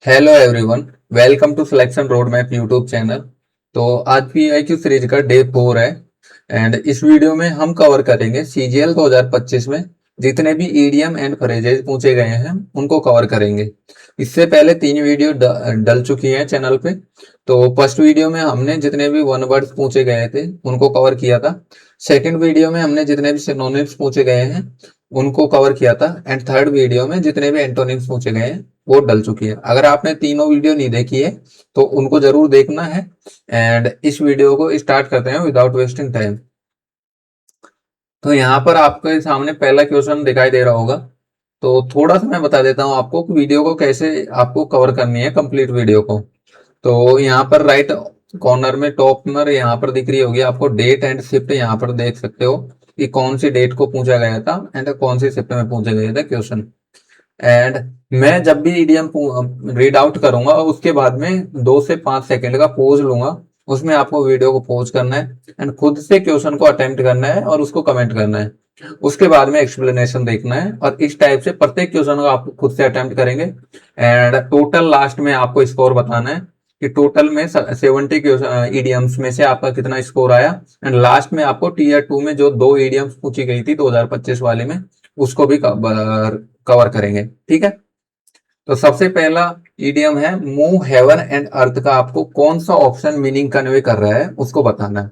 Hello everyone. Welcome to selection road map YouTube channel. तो आज PIQ series का day 4 है। एंड इस वीडियो में हम कवर करेंगे सीजीएल 2025 में जितने भी ईडीएम एंड फ्रेजेज पूछे गए हैं उनको कवर करेंगे। इससे पहले 3 वीडियो डल चुकी हैं चैनल पे। तो फर्स्ट वीडियो में हमने जितने भी वन वर्ड्स पूछे गए थे उनको कवर किया था। सेकंड वीडियो में हमने जितने भी सिनोनिम्स पूछे गए हैं उनको कवर किया था। एंड थर्ड वीडियो में जितने भी एंटोनिम्स पूछे गए हैं वो डल चुकी है। अगर आपने तीनों वीडियो नहीं देखी है तो उनको जरूर देखना है। एंड इस वीडियो को स्टार्ट करते हैं विदाउट वेस्टिंग टाइम। तो यहाँ पर आपके सामने पहला क्वेश्चन दिखाई दे रहा होगा। तो थोड़ा सा मैं बता देता हूँ आपको कि वीडियो को कैसे आपको कवर करनी है, कंप्लीट वीडियो को। तो यहाँ पर राइट कॉर्नर में टॉप में यहाँ पर दिख रही होगी आपको डेट एंड शिफ्ट। यहाँ पर देख सकते हो कि कौन सी डेट को पूछा गया था एंड कौन सी शिफ्ट में पूछा गया था क्वेश्चन। एंड मैं जब भी ईडीएम रीड आउट करूंगा उसके बाद में 2 से 5 सेकंड का पोज लूंगा। उसमें आपको वीडियो को पोज करना है एंड खुद से क्वेश्चन को अटेम्प्ट करना है और उसको कमेंट करना है। उसके बाद में एक्सप्लेनेशन देखना है और इस टाइप से प्रत्येक क्वेश्चन को आप खुद से अटेम्प्ट करेंगे। एंड टोटल लास्ट में आपको स्कोर बताना है कि टोटल में 70 ईडीएम्स में से आपका कितना स्कोर आया। एंड लास्ट में आपको टीयर 2 में जो 2 ईडीएम्स पूछी गई थी 2025 वाले में उसको भी कवर करेंगे। ठीक है। तो सबसे पहला ईडियम है मूव हेवन एंड अर्थ का आपको कौन सा ऑप्शन मीनिंग कन्वे कर रहा है उसको बताना है।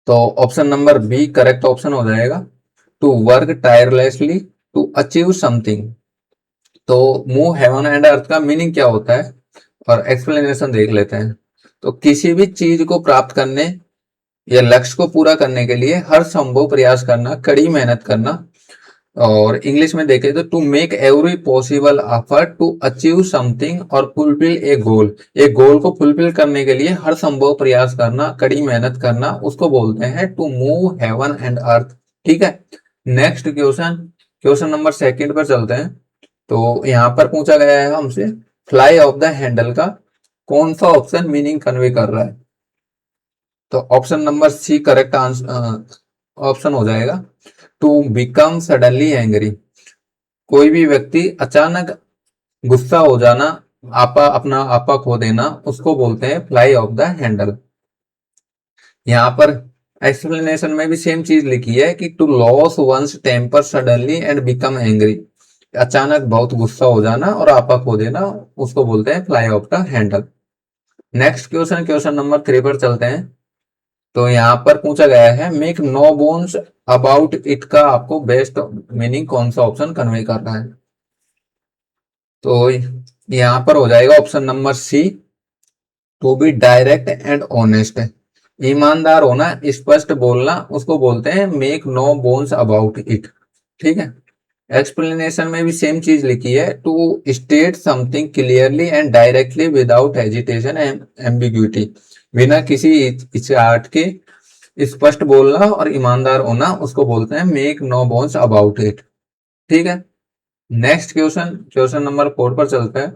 तो option number B correct option हो जाएगा। To work tirelessly to achieve something. तो मूव हेवन एंड अर्थ का मीनिंग क्या होता है और एक्सप्लेनेशन देख लेते हैं। तो किसी भी चीज को प्राप्त करने या लक्ष्य को पूरा करने के लिए हर संभव प्रयास करना, कड़ी मेहनत करना। और इंग्लिश में देखें तो to make every possible effort to achieve something और फुलफिल ए गोल। एक गोल को फुलफिल करने के लिए हर संभव प्रयास करना, कड़ी मेहनत करना, उसको बोलते हैं to move heaven and earth. ठीक है। Next question, question number second पर चलते हैं। तो यहाँ पर पूछा गया है हमसे फ्लाई ऑफ द हैंडल का कौन सा ऑप्शन मीनिंग कन्वे कर रहा है। तो option number C correct answer option हो जाएगा। To become suddenly angry. कोई भी व्यक्ति अचानक गुस्सा हो जाना, अपना आपा खो देना, उसको बोलते हैं फ्लाई ऑफ द हैंडल। यहाँ पर एक्सप्लेनेशन में भी सेम चीज लिखी है कि to lose one's temper suddenly and become angry. अचानक बहुत गुस्सा हो जाना और आपा खो देना उसको बोलते हैं fly of the handle. Next question, question number 3 पर चलते हैं। तो यहाँ पर पूछा गया है make no bones about it का आपको बेस्ट मीनिंग कौन सा ऑप्शन कन्वे कर रहा है। तो यहाँ पर हो जाएगा option number C to be direct and honest. ईमानदार होना, स्पष्ट बोलना, उसको बोलते हैं make no bones about it. ठीक है। एक्सप्लेनेशन में भी सेम चीज लिखी है to state something clearly and directly without hesitation and ambiguity. बिना किसी हिचकिचाहट के स्पष्ट बोलना और ईमानदार होना उसको बोलते हैं make no bones about it. ठीक है। नेक्स्ट क्वेश्चन, क्वेश्चन नंबर 4 पर चलते हैं।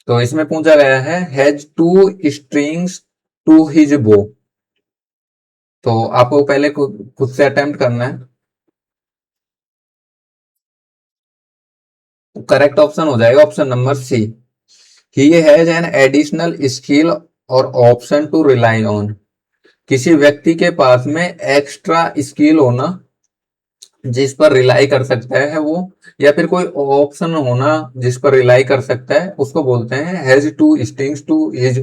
तो इसमें पूछा गया है has two strings to his bow. तो आपको पहले खुद से अटेम्प्ट करना है। करेक्ट ऑप्शन हो जाएगा ऑप्शन नंबर सी ही हैज एन एडिशनल स्किल और ऑप्शन टू रिलाई ऑन। किसी व्यक्ति के पास में एक्स्ट्रा स्किल होना जिस पर रिलाई कर सकता है वो, या फिर कोई ऑप्शन होना जिस पर रिलाई कर सकता है उसको बोलते हैं has two strings to his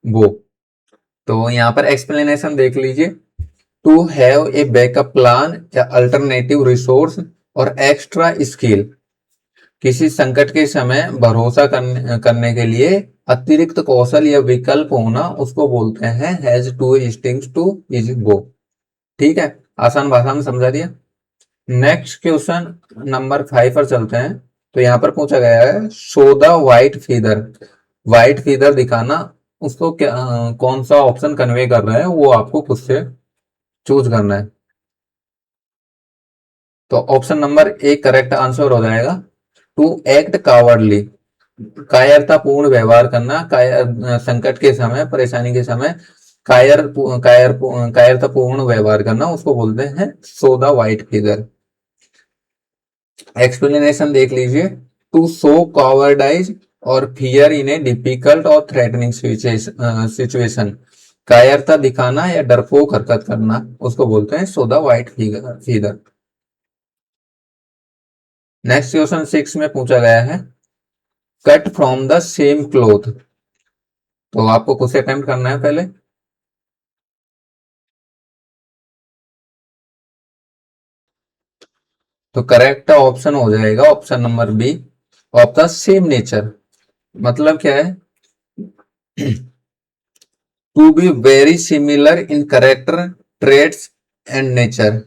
bow. तो यहाँ पर एक्सप्लेनेशन देख लीजिए। To have a backup plan या अल्टरनेटिव रिसोर्स और एक्स्ट्रा स्किल। किसी संकट के समय भरोसा करने के लिए अतिरिक्त कौशल या विकल्प होना उसको बोलते हैं has two strings to his bow. ठीक है। आसान भाषा में समझा दिया। नेक्स्ट क्वेश्चन नंबर 5 पर चलते हैं। तो यहाँ पर पूछा गया है show the white feather. White feather दिखाना उसको क्या कौन सा ऑप्शन कन्वे कर रहा है वो आपको खुद से चूज करना है। तो option number A correct answer हो जाएगा टू एक्ट कावर्डली। कायरतापूर्ण व्यवहार करना, संकट के समय, परेशानी के समय कायरतापूर्ण व्यवहार करना उसको बोलते हैं so the white figure. Explanation देख लीजिए, टू शो कॉवर्डाइज और फियर इन ए डिफिकल्ट और थ्रेटनिंग सिचुएशन, कायरता दिखाना या डरपोक हरकत करना, उसको बोलते हैं so the white feather. Next question 6 में पूछा गया है, cut from the same cloth. तो आपको कुछ अटेम्प्ट करना है पहले। तो करेक्ट ऑप्शन हो जाएगा option number B, of the same nature. मतलब क्या है, to be very similar in character, traits and nature.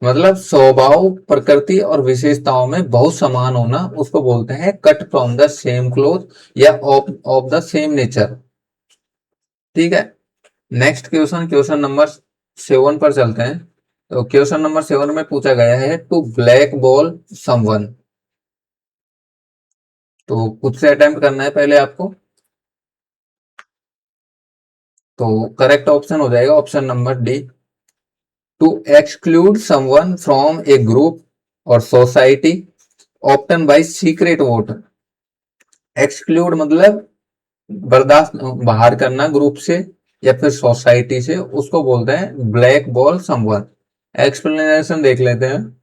मतलब स्वभाव, प्रकृति और विशेषताओं में बहुत समान होना, उसको बोलते हैं cut from the same cloth या ऑफ द सेम नेचर। ठीक है। नेक्स्ट क्वेश्चन, क्वेश्चन नंबर 7 पर चलते हैं। तो क्वेश्चन नंबर 7 में पूछा गया है, टू ब्लैक बॉल समवन। तो खुद से अटेम्प्ट करना है पहले आपको। तो करेक्ट ऑप्शन हो जाएगा option number D, to exclude someone from a group और society often by secret vote. Exclude मतलब बर्दाश्त, बाहर करना ग्रुप से या फिर सोसाइटी से, उसको बोलते हैं ब्लैक बॉल समवन। एक्सप्लेनेशन देख लेते हैं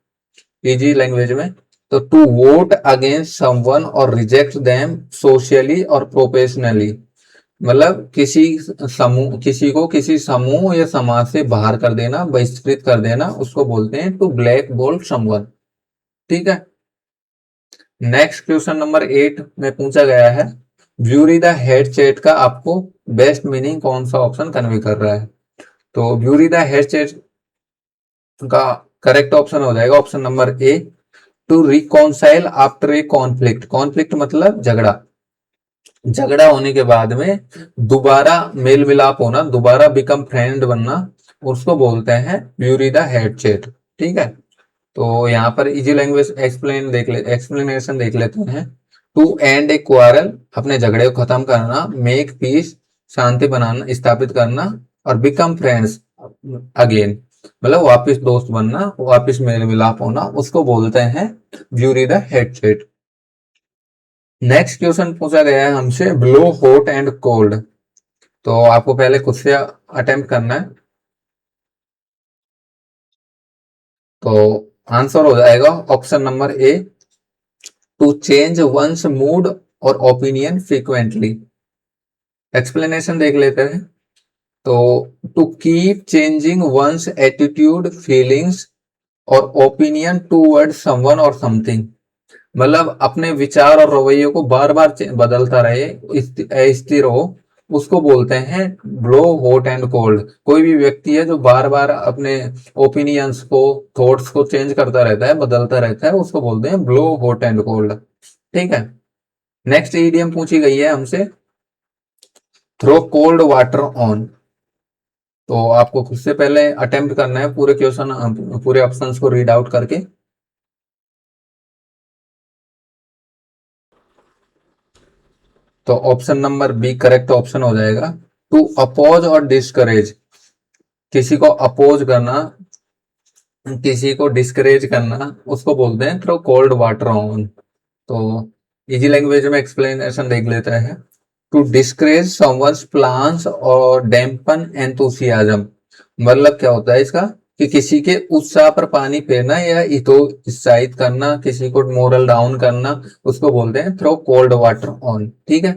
इजी लैंग्वेज में। तो टू वोट अगेंस्ट समवन और रिजेक्ट देम सोशली और प्रोफेशनली, मतलब किसी को किसी समूह या समाज से बाहर कर देना, बहिष्कृत कर देना, उसको बोलते हैं टू ब्लैक बॉल समवन। ठीक है। नेक्स्ट क्वेश्चन नंबर 8 में पूछा गया है, ब्यूरी द हेड चैट का आपको बेस्ट मीनिंग कौन सा ऑप्शन कन्वे कर रहा है। तो ब्यूरी द हेड चैट का करेक्ट ऑप्शन हो जाएगा option number A, to reconcile after a conflict. Conflict मतलब झगड़ा, झगड़ा होने के बाद में दोबारा मेल मिलाप होना, दोबारा बिकम फ्रेंड बनना, उसको बोलते हैं ब्यूरी द हेड चैट। ठीक है। तो यहाँ पर इजी लैंग्वेज एक्सप्लेनेशन देख लेते हैं। टू एंड ए क्वारल, अपने झगड़े को खत्म करना, मेक पीस, शांति बनाना, स्थापित करना, और बिकम फ्रेंड्स अगेन, मतलब वापिस दोस्त बनना, वापिस मेल मिलाप होना, उसको बोलते हैं bury the head chat. Next question पूछा गया है हमसे, ब्लो हॉट एंड कोल्ड। तो आपको पहले खुद से अटेम्प्ट करना है। तो आंसर हो जाएगा option number A, to change one's mood और ओपिनियन फ्रीक्वेंटली। एक्सप्लेनेशन देख लेते हैं। तो to keep changing one's attitude, feelings और ओपिनियन टूवर्ड समवन और समथिंग, मतलब अपने विचार और रवैये को बार बार बदलता रहे, अस्थिर हो, उसको बोलते हैं ब्लो हॉट एंड कोल्ड। कोई भी व्यक्ति है जो बार बार अपने ओपिनियंस को, थॉट्स को चेंज करता रहता है, बदलता रहता है, उसको बोलते हैं ब्लो हॉट एंड कोल्ड। ठीक है। नेक्स्ट ईडियम पूछी गई है हमसे, थ्रो कोल्ड वाटर ऑन। तो आपको खुद से पहले अटेम्प्ट करना है पूरे क्वेश्चन, पूरे ऑप्शंस को रीड आउट करके। तो option number B correct option हो जाएगा, टू अपोज और डिस्करेज। किसी को अपोज करना, किसी को डिस्करेज करना, उसको बोलते हैं थ्रो कोल्ड वाटर ऑन। तो इजी लैंग्वेज में एक्सप्लेनेशन देख लेते हैं। टू डिस्करेज समवन्स प्लान्स और डैम्पन एंथुसियाज्म, मतलब क्या होता है इसका, कि किसी के उत्साह पर पानी फेरना या इतो उत्साहित करना, किसी को मोरल डाउन करना, उसको बोलते हैं थ्रो कोल्ड वाटर ऑन। ठीक है।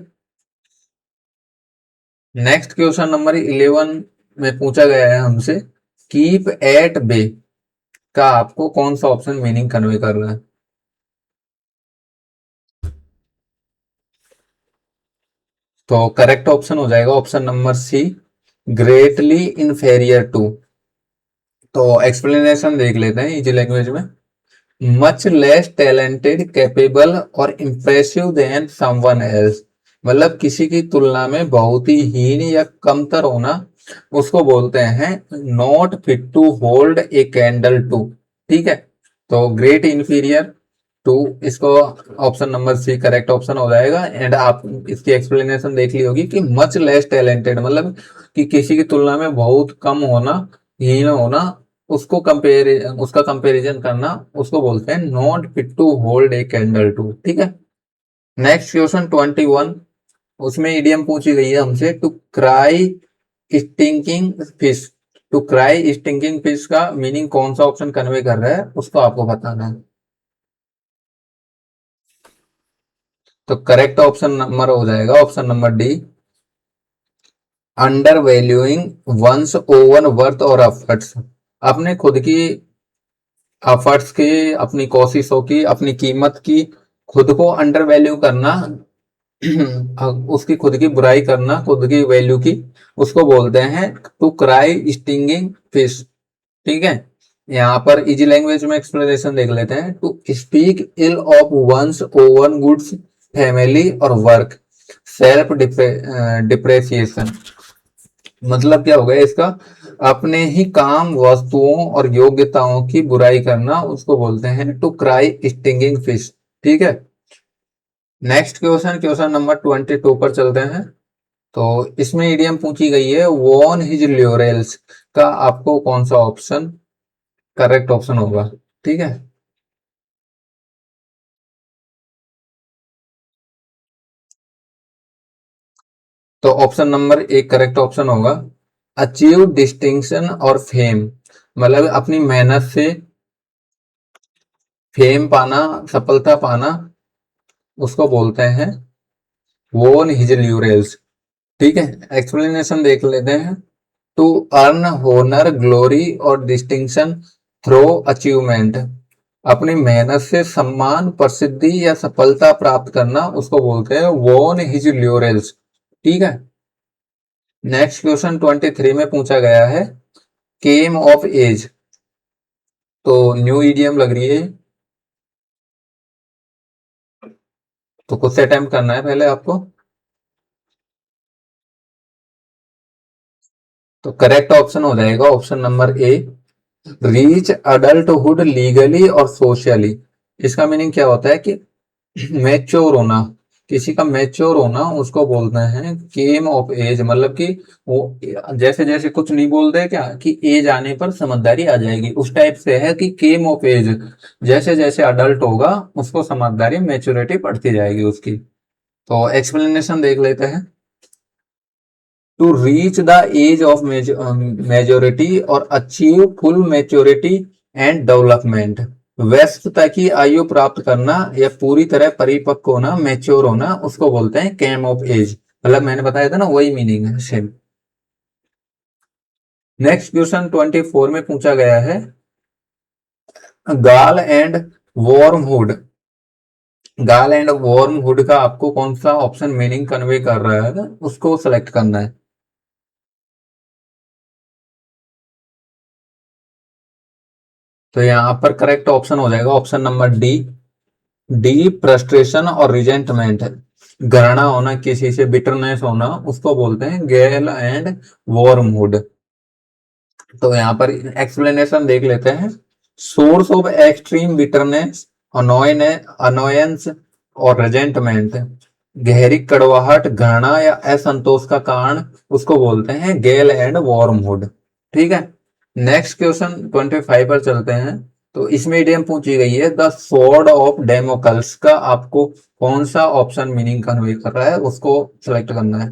नेक्स्ट क्वेश्चन नंबर 11 में पूछा गया है हमसे, कीप एट बे का आपको कौन सा ऑप्शन मीनिंग कन्वे कर रहा है। तो करेक्ट ऑप्शन हो जाएगा option number C, greatly inferior to. तो एक्सप्लेनेशन देख लेते हैं इजी लैंग्वेज में। मच लेस टैलेंटेड, कैपेबल और इम्प्रेसिव देन समवन एल्स, मतलब किसी की तुलना में बहुत ही हीन या कमतर होना, उसको बोलते हैं not fit to hold a candle to. ठीक है। तो ग्रेट इंफीरियर टू, इसको option number C correct option हो जाएगा। एंड आप इसकी एक्सप्लेनेशन देख ली होगी कि मच लेस टैलेंटेड, मतलब कि किसी की तुलना में बहुत कम होना, हीन होना, उसको उसका कंपैरिजन करना, उसको बोलते हैं not fit to hold a candle to. ठीक है। नेक्स्ट क्वेश्चन 21, उसमें इडियम पूछी गई है हमसे, to cry stinking fish. To cry stinking fish का मीनिंग कौन सा ऑप्शन कन्वे कर रहा है, उसको आपको बताना है। तो करेक्ट ऑप्शन नंबर हो जाएगा option number D, undervaluing one's own worth और एफर्ट्स। अपने खुद की एफर्ट्स की, अपनी कोशिशों की, अपनी कीमत की खुद को अंडर वैल्यू करना, उसकी खुद की बुराई करना, खुद की वैल्यू की, उसको बोलते हैं टू क्राई स्टिंगिंग फिश। ठीक है। यहाँ पर इजी लैंग्वेज में एक्सप्लेनेशन देख लेते हैं, to speak ill of one's own goods, family और वर्क, सेल्फ डिप्रेसिएशन। मतलब क्या होगा इसका, अपने ही काम, वस्तुओं और योग्यताओं की बुराई करना, उसको बोलते हैं टू क्राई स्टिंगिंग फिश। ठीक है। नेक्स्ट क्वेश्चन, क्वेश्चन नंबर 22 पर चलते हैं। तो इसमें इडियम पूछी गई है, वॉन हिज ल्योरेल्स का आपको कौन सा ऑप्शन करेक्ट ऑप्शन होगा। ठीक है। तो ऑप्शन नंबर एक करेक्ट ऑप्शन होगा, अचीव डिस्टिंक्शन और फेम। मतलब अपनी मेहनत से फेम पाना, सफलता पाना, उसको बोलते हैं वोन हिज ल्यूरेल्स। ठीक है। एक्सप्लेनेशन देख लेते हैं, टू अर्न होनर, ग्लोरी और डिस्टिंक्शन थ्रो अचीवमेंट। अपनी मेहनत से सम्मान, प्रसिद्धि या सफलता प्राप्त करना, उसको बोलते हैं वोन हिज ल्यूरेल्स। ठीक है। नेक्स्ट क्वेश्चन 23 में पूछा गया है, केम ऑफ एज। तो न्यू ईडियम लग रही है, तो खुद से अटेम्प्ट करना है पहले आपको। तो करेक्ट ऑप्शन हो जाएगा ऑप्शन नंबर ए, रीच अडल्टहुड लीगली और सोशली। इसका मीनिंग क्या होता है कि मैच्योर होना, किसी का मैच्योर होना, उसको बोलते हैं केम ऑफ एज। मतलब कि वो जैसे जैसे कुछ नहीं बोलते क्या कि एज आने पर समझदारी आ जाएगी, उस टाइप से है कि केम ऑफ एज, जैसे जैसे अडल्ट होगा उसको समझदारी, मैच्योरिटी बढ़ती जाएगी उसकी। तो एक्सप्लेनेशन देख लेते हैं, to reach the age of majority और achieve full maturity and development. वयस्कता की आयु प्राप्त करना या पूरी तरह परिपक्व होना, मैच्योर होना, उसको बोलते हैं केम ऑफ एज। मतलब मैंने बताया था ना, वही मीनिंग है सेम। नेक्स्ट क्वेश्चन 24 में पूछा गया है, गाल एंड वॉर्महुड। गाल एंड वॉर्महुड का आपको कौन सा ऑप्शन मीनिंग कन्वे कर रहा है, उसको सेलेक्ट करना है। तो यहाँ पर करेक्ट ऑप्शन हो जाएगा option number D, deep frustration और रिजेंटमेंट। घृणा होना, किसी से बिटरनेस होना, उसको बोलते हैं गेल एंड वॉर्महुड। तो यहाँ पर एक्सप्लेनेशन देख लेते हैं, source of extreme bitterness, annoyance और रिजेंटमेंट। गहरी कड़वाहट, घृणा या असंतोष का कारण, उसको बोलते हैं गेल एंड वॉर्महुड। ठीक है। नेक्स्ट क्वेश्चन 25 पर चलते हैं। तो इसमें इडियम पूछी गई है, द स्वॉर्ड ऑफ डेमोकल्स का आपको कौन सा ऑप्शन मीनिंग कन्वे कर रहा है, उसको सिलेक्ट करना है।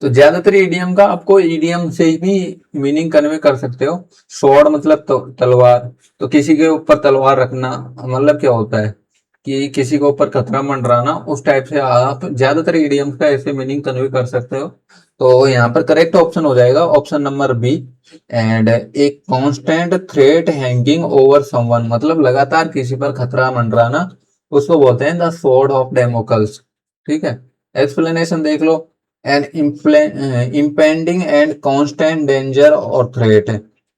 तो ज्यादातर ईडीएम का आपको ईडीएम से ही भी मीनिंग कन्वे कर सकते हो। स्वॉर्ड मतलब तो तलवार, तो किसी के ऊपर तलवार रखना मतलब क्या होता है कि किसी के ऊपर खतरा मंडराना, उस टाइप से आप ज्यादातर ईडीएम का ऐसे मीनिंग कन्वे कर सकते हो। तो यहाँ पर करेक्ट ऑप्शन हो जाएगा ऑप्शन नंबर बी, एंड एक constant threat hanging over someone. मतलब लगातार किसी पर खतरा मंडराना, उसको बोलते हैं द स्वॉर्ड ऑफ डेमोकल्स। ठीक है। एक्सप्लेनेशन देख लो, an impending and constant danger और थ्रेट।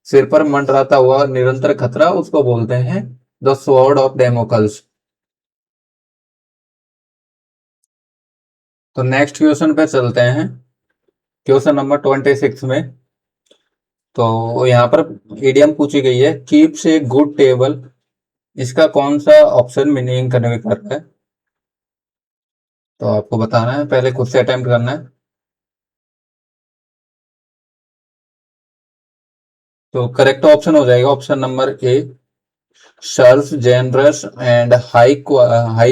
सिर पर मंडराता हुआ निरंतर खतरा, उसको बोलते हैं द स्वॉर्ड ऑफ डेमोकल्स। तो नेक्स्ट क्वेश्चन पे चलते हैं, क्वेश्चन नंबर 26 में। तो यहाँ पर इडियम पूछी गई है, कीप्स ए गुड टेबल। इसका कौन सा ऑप्शन मीनिंग कन्वे कर रहा है। तो आपको बताना है, पहले खुद से अटेम्प्ट करना है। तो करेक्ट ऑप्शन हो जाएगा option number A, serve generous and high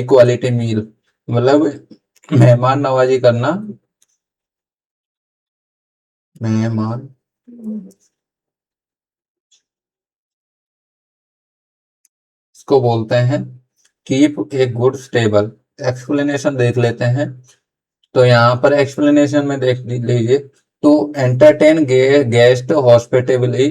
quality meal, मतलब मेहमान नवाजी करना, मेहमान इसको बोलते हैं keep a good table. Explanation देख लेते हैं। तो यहाँ पर एक्सप्लेनेशन में देख लीजिए, to entertain guest hospitably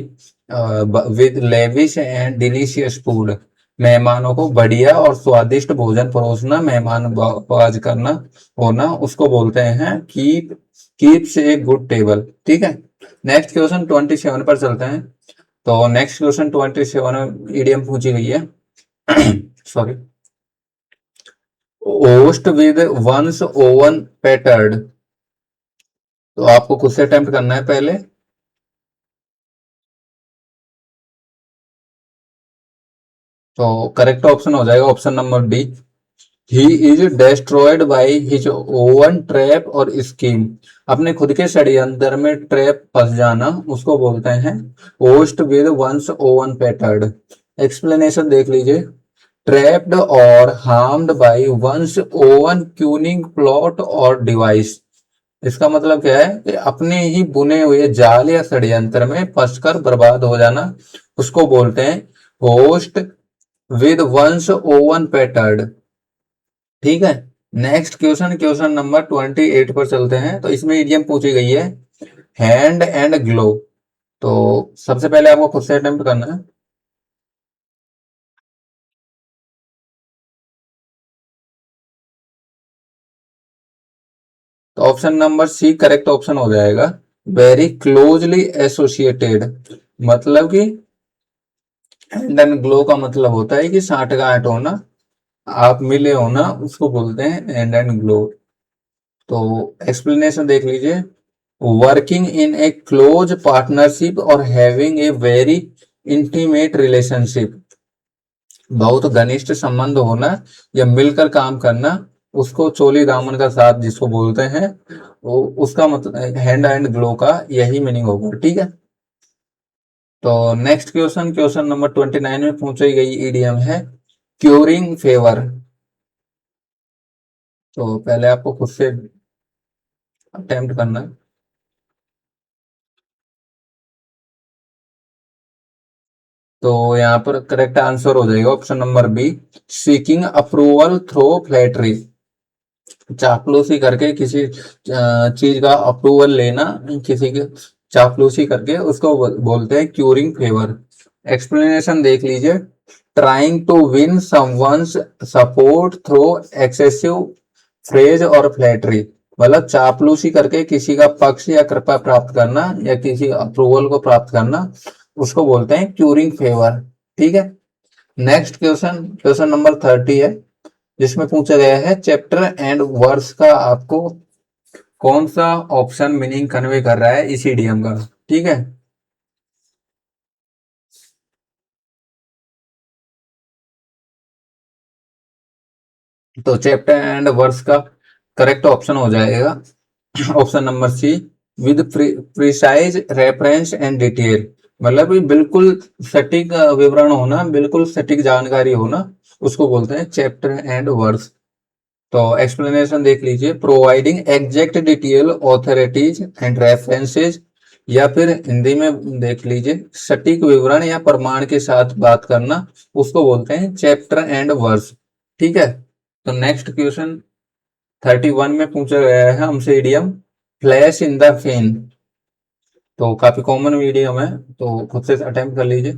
with lavish and delicious food, मेहमानों को बढ़िया और स्वादिष्ट भोजन परोसना, मेहमान बाज करना होना, उसको बोलते हैं कीप्स ए गुड टेबल। ठीक है। नेक्स्ट क्वेश्चन 27 पर चलते हैं। तो नेक्स्ट क्वेश्चन 27 में ईडीएम पूछी गई है। Sorry. Hoist with one's own petard. तो आपको खुद से अटेम्प्ट करना है पहले। तो करेक्ट ऑप्शन हो जाएगा option number D, he is destroyed by his oven trap और स्कीम। अपने खुद के षड्यंत्र में ट्रैप फंस जाना, उसको बोलते हैं hoist with one's own petard. Explanation देख लीजिए, ट्रैप्ड और harmed by one's own cunning plot और डिवाइस। इसका मतलब क्या है कि अपने ही बुने हुए जाल या षड्यंत्र में फंसकर बर्बाद हो जाना, उसको बोलते हैं होस्ट विद वंस ओवन पेटर्ड। ठीक है। नेक्स्ट क्वेश्चन, क्वेश्चन नंबर 28 पर चलते हैं। तो इसमें इडियम पूछी गई है हैंड एंड ग्लो। तो सबसे पहले आपको खुद से अटेम्प्ट करना है। तो option number C correct option हो जाएगा, वेरी क्लोजली एसोसिएटेड। मतलब कि हैंड एंड ग्लो का मतलब होता है कि साठगांठ होना, आप मिले होना, उसको बोलते हैं हैंड एंड ग्लो। तो एक्सप्लेनेशन देख लीजिए, working in a close partnership और having a very intimate relationship, बहुत घनिष्ठ संबंध होना या मिलकर काम करना, उसको चोली दामन का साथ जिसको बोलते हैं, वो उसका मतलब हैंड एंड ग्लो का यही मीनिंग होगा। ठीक है। तो नेक्स्ट क्वेश्चन, क्वेश्चन नंबर 29 में पूछी गई ईडीएम है क्यूरिंग फेवर। तो पहले आपको खुद से अटेम्प्ट करना है। तो यहाँ पर करेक्ट आंसर हो जाएगा option number B, seeking approval through flattery. चापलूसी करके किसी चीज का अप्रूवल लेना, किसी के चापलूसी करके, उसको बोलते हैं क्यूरिंग फेवर। एक्सप्लेनेशन देख लीजिए, trying to win someone's support through excessive praise और फ्लैटरी, मतलब चापलूसी करके किसी का पक्ष या कृपा प्राप्त करना या किसी अप्रूवल को प्राप्त करना, उसको बोलते हैं क्यूरिंग फेवर। ठीक है। नेक्स्ट क्वेश्चन, क्वेश्चन नंबर 30 है, जिसमें पूछा गया है चैप्टर एंड वर्स का आपको कौन सा ऑप्शन मीनिंग कन्वे कर रहा है इस इडियम का। ठीक है। तो चैप्टर एंड वर्स का करेक्ट ऑप्शन हो जाएगा option number C, with precise reference and detail, मतलब कि बिल्कुल सटीक विवरण होना, बिल्कुल सटीक जानकारी होना, उसको बोलते हैं चैप्टर एंड वर्स। तो एक्सप्लेनेशन देख लीजिए, providing exact detail authorities and references, या फिर हिंदी में देख लीजिए सटीक विवरण या प्रमाण के साथ बात करना, उसको बोलते हैं चैप्टर एंड वर्स। ठीक है। तो नेक्स्ट क्वेश्चन 31 में पूछा गया है हमसे इडियम फ्लैश इन द फेन। तो काफी कॉमन इडियम है, तो खुद से अटेम्प्ट कर लीजिए।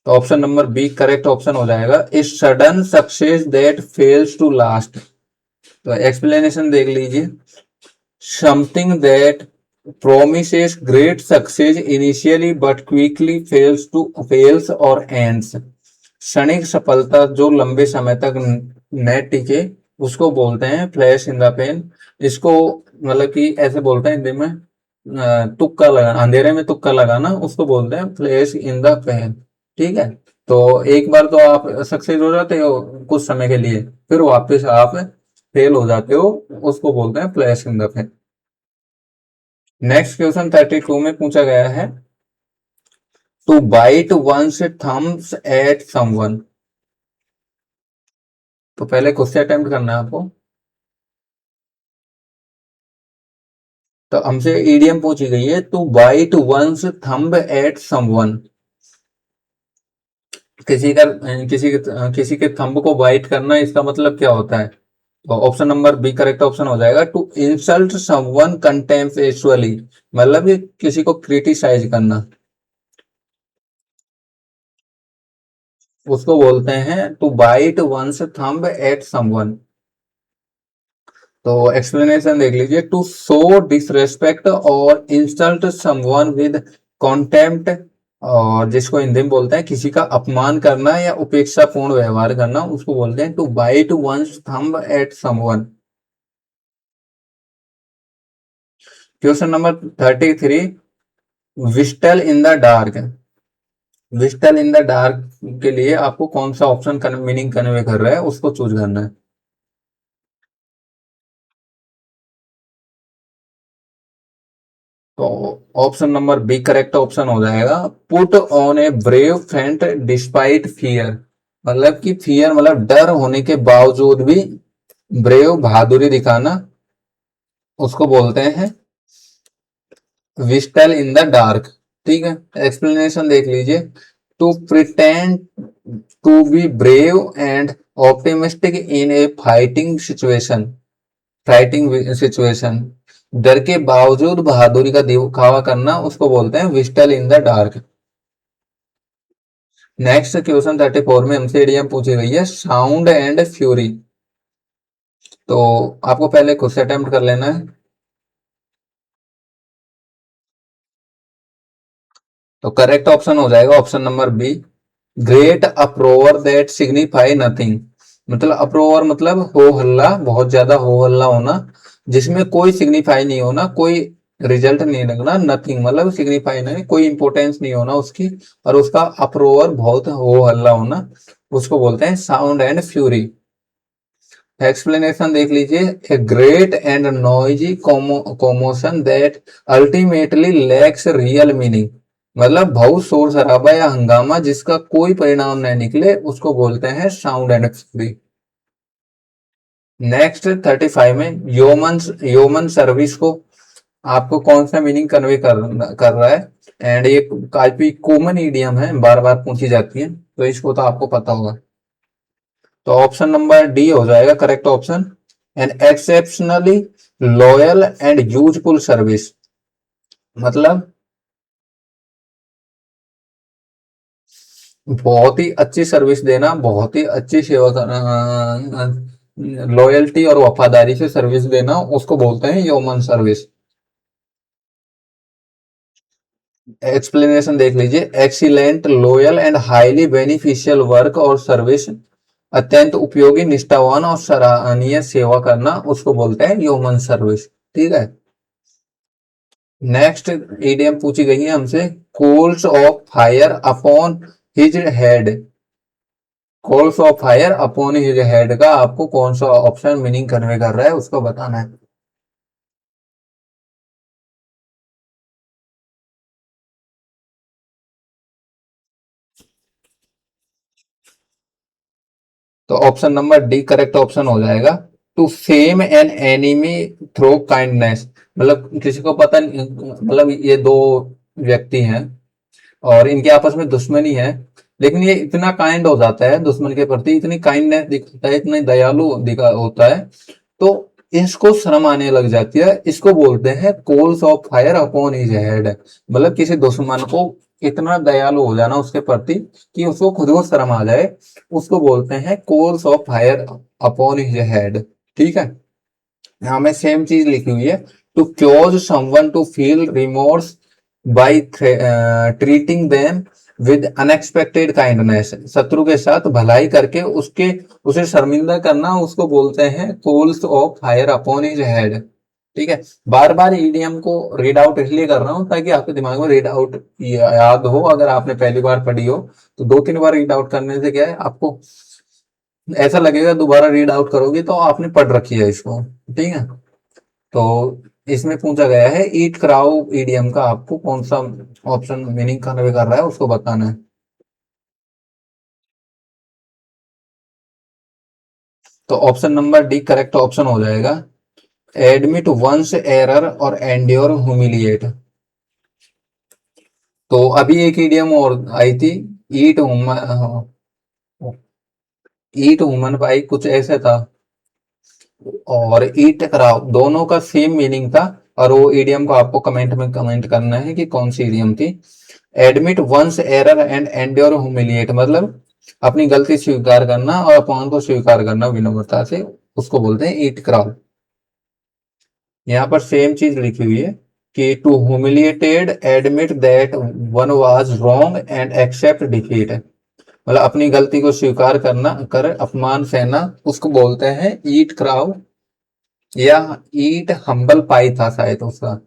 तो option number B correct option हो जाएगा, a sudden success that fails to last. तो एक्सप्लेनेशन देख लीजिए, something that promises great success initially but quickly fails or ends। क्षणिक सफलता जो लंबे समय तक न टिके, उसको बोलते हैं फ्लैश इन द पैन। इसको मतलब कि ऐसे बोलते हैं हिंदी में, तुक्का लगा, अंधेरे में तुक्का लगाना, उसको बोलते हैं फ्लैश इन द पैन। ठीक है। तो एक बार तो आप सक्सेस हो जाते हो कुछ समय के लिए, फिर वापस आप फेल हो जाते हो, उसको बोलते हैं flash in the pan. Next question 32 में पूछा गया है, to bite one's thumb at someone. तो पहले खुद से अटेम्प्ट करना है आपको। तो हमसे ईडीएम पूछी गई है, to bite one's thumb at someone. किसी के थंब को बाइट करना, इसका मतलब क्या होता है? तो option number B correct option हो जाएगा, टू इंसल्ट समवन कंटेम्पचुअली, मतलब कि किसी को क्रिटिसाइज करना, उसको बोलते हैं to bite one's thumb at someone. तो एक्सप्लेनेशन देख लीजिए, टू शो डिसरेस्पेक्ट और इंसल्ट समवन विद कॉन्टेम्प्ट, और जिसको हिंदी में बोलते हैं किसी का अपमान करना या उपेक्षा पूर्ण व्यवहार करना, उसको बोलते हैं to bite one's thumb at someone. Question number 33, whistle in the dark. Whistle in the dark के लिए आपको कौन सा ऑप्शन मीनिंग कन्वे कर रहा है, उसको चूज करना है। तो option number B correct option हो जाएगा, put on a brave front despite fear, मतलब कि फियर मतलब डर होने के बावजूद भी ब्रेव बहादुरी दिखाना, उसको बोलते हैं विस्टल इन द डार्क। ठीक है, एक्सप्लेनेशन देख लीजिए, to pretend to be brave and optimistic in a fighting situation, डर के बावजूद बहादुरी का दिखावा करना, उसको बोलते हैं whistle in the dark. Next question 34 में हमसे एडीएम पूछी गई है, साउंड एंड फ्यूरी। तो आपको पहले खुद से अटेम्प्ट कर लेना है। तो करेक्ट ऑप्शन हो जाएगा option number B, great approver that signify nothing. मतलब अप्रोवर मतलब हो हल्ला, बहुत ज्यादा हो हल्ला होना, जिसमें कोई सिग्निफाई नहीं होना, कोई रिजल्ट नहीं लगना, नथिंग मतलब सिग्निफाई नहीं, कोई इंपोर्टेंस नहीं होना उसकी, और उसका अप्रोवर बहुत हो हल्ला होना, उसको बोलते हैं साउंड एंड फ्यूरी। एक्सप्लेनेशन देख लीजिए, a great and noisy commotion that ultimately lakhs real meaning, मतलब बहुत शोर शराबा या हंगामा जिसका कोई परिणाम नहीं निकले, उसको बोलते हैं साउंड एंड फ्यूरी। नेक्स्ट 35 में योमन योमन सर्विस को आपको कौन सा मीनिंग कन्वे कर रहा है, एंड ये काफी कॉमन इडियम है, बार बार पूछी जाती है, तो इसको तो आपको पता होगा। तो ऑप्शन नंबर डी हो जाएगा correct option, an exceptionally loyal and useful service, मतलब बहुत ही अच्छी सर्विस देना, बहुत ही अच्छी सेवा करना, लॉयल्टी और वफादारी से सर्विस देना, उसको बोलते हैं ह्यूमन सर्विस। एक्सप्लेनेशन देख लीजिए, excellent loyal and highly beneficial work और सर्विस, अत्यंत उपयोगी निष्ठावान और सराहनीय सेवा करना, उसको बोलते हैं ह्यूमन सर्विस। ठीक है, नेक्स्ट ईडीएम पूछी गई है हमसे, coals of fire upon his head. Coals of fire upon his head का आपको कौन सा ऑप्शन मीनिंग कन्वे कर रहा है, उसको बताना है। तो option number D correct option हो जाएगा, to shame an enemy through kindness, मतलब किसी को पता नहीं, मतलब ये दो व्यक्ति हैं और इनके आपस में दुश्मनी है, लेकिन ये इतना काइंड हो जाता है दुश्मन के प्रति, इतनी काइंडनेस दिखाता है, इतनी दयालु दिखा होता है, तो इसको शर्म आने लग जाती है, इसको बोलते हैं coals of fire upon his head, मतलब किसी दुश्मन को इतना दयालु हो जाना उसके प्रति कि उसको खुद को शर्म आ जाए, उसको बोलते हैं coals of fire upon his head. ठीक है, यहाँ में सेम चीज लिखी हुई है, to cause someone to feel remorse by treating them with unexpected kindness, शत्रु के साथ भलाई करके उसे शर्मिंदा करना, उसको बोलते हैं coals of fire upon his head. ठीक है, बार बार ईडीएम को रीड आउट इसलिए कर रहा हूँ ताकि आपके दिमाग में रीड आउट याद हो। अगर आपने पहली बार पढ़ी हो तो 2-3 बार रीड आउट करने से क्या है, आपको ऐसा लगेगा दोबारा रीड आउट करोगे तो आपने पढ़ रखी है इसको। ठीक है, तो इसमें पूछा गया है ईट क्राउ ईडीएम का आपको कौन सा ऑप्शन मीनिंग कन्वे कर रहा है उसको बताना है। तो option number D correct option हो जाएगा। एडमिट वंस एरर और एंड्योर ह्यूमिलिएट। तो अभी एक ईडीएम और आई थी, ईट ईट ह्यूमन पाई, कुछ ऐसे था। और ईट कराओ दोनों का सेम मीनिंग था। और वो ईडीएम को आपको कमेंट में कमेंट करना है कि कौन सी ईडीएम थी। Admit one's error and endure humiliate मतलब अपनी गलती स्वीकार करना और अपमान को स्वीकार करना विनम्रता से, उसको बोलते हैं ईट कराओ। यहाँ पर सेम चीज लिखी हुई है कि to humiliated admit that one was wrong and accept defeat. मतलब अपनी गलती को स्वीकार करना कर अपमान सहना उसको बोलते हैं ईट क्राउ। या ईट हम्बल पाई था शायद उसका,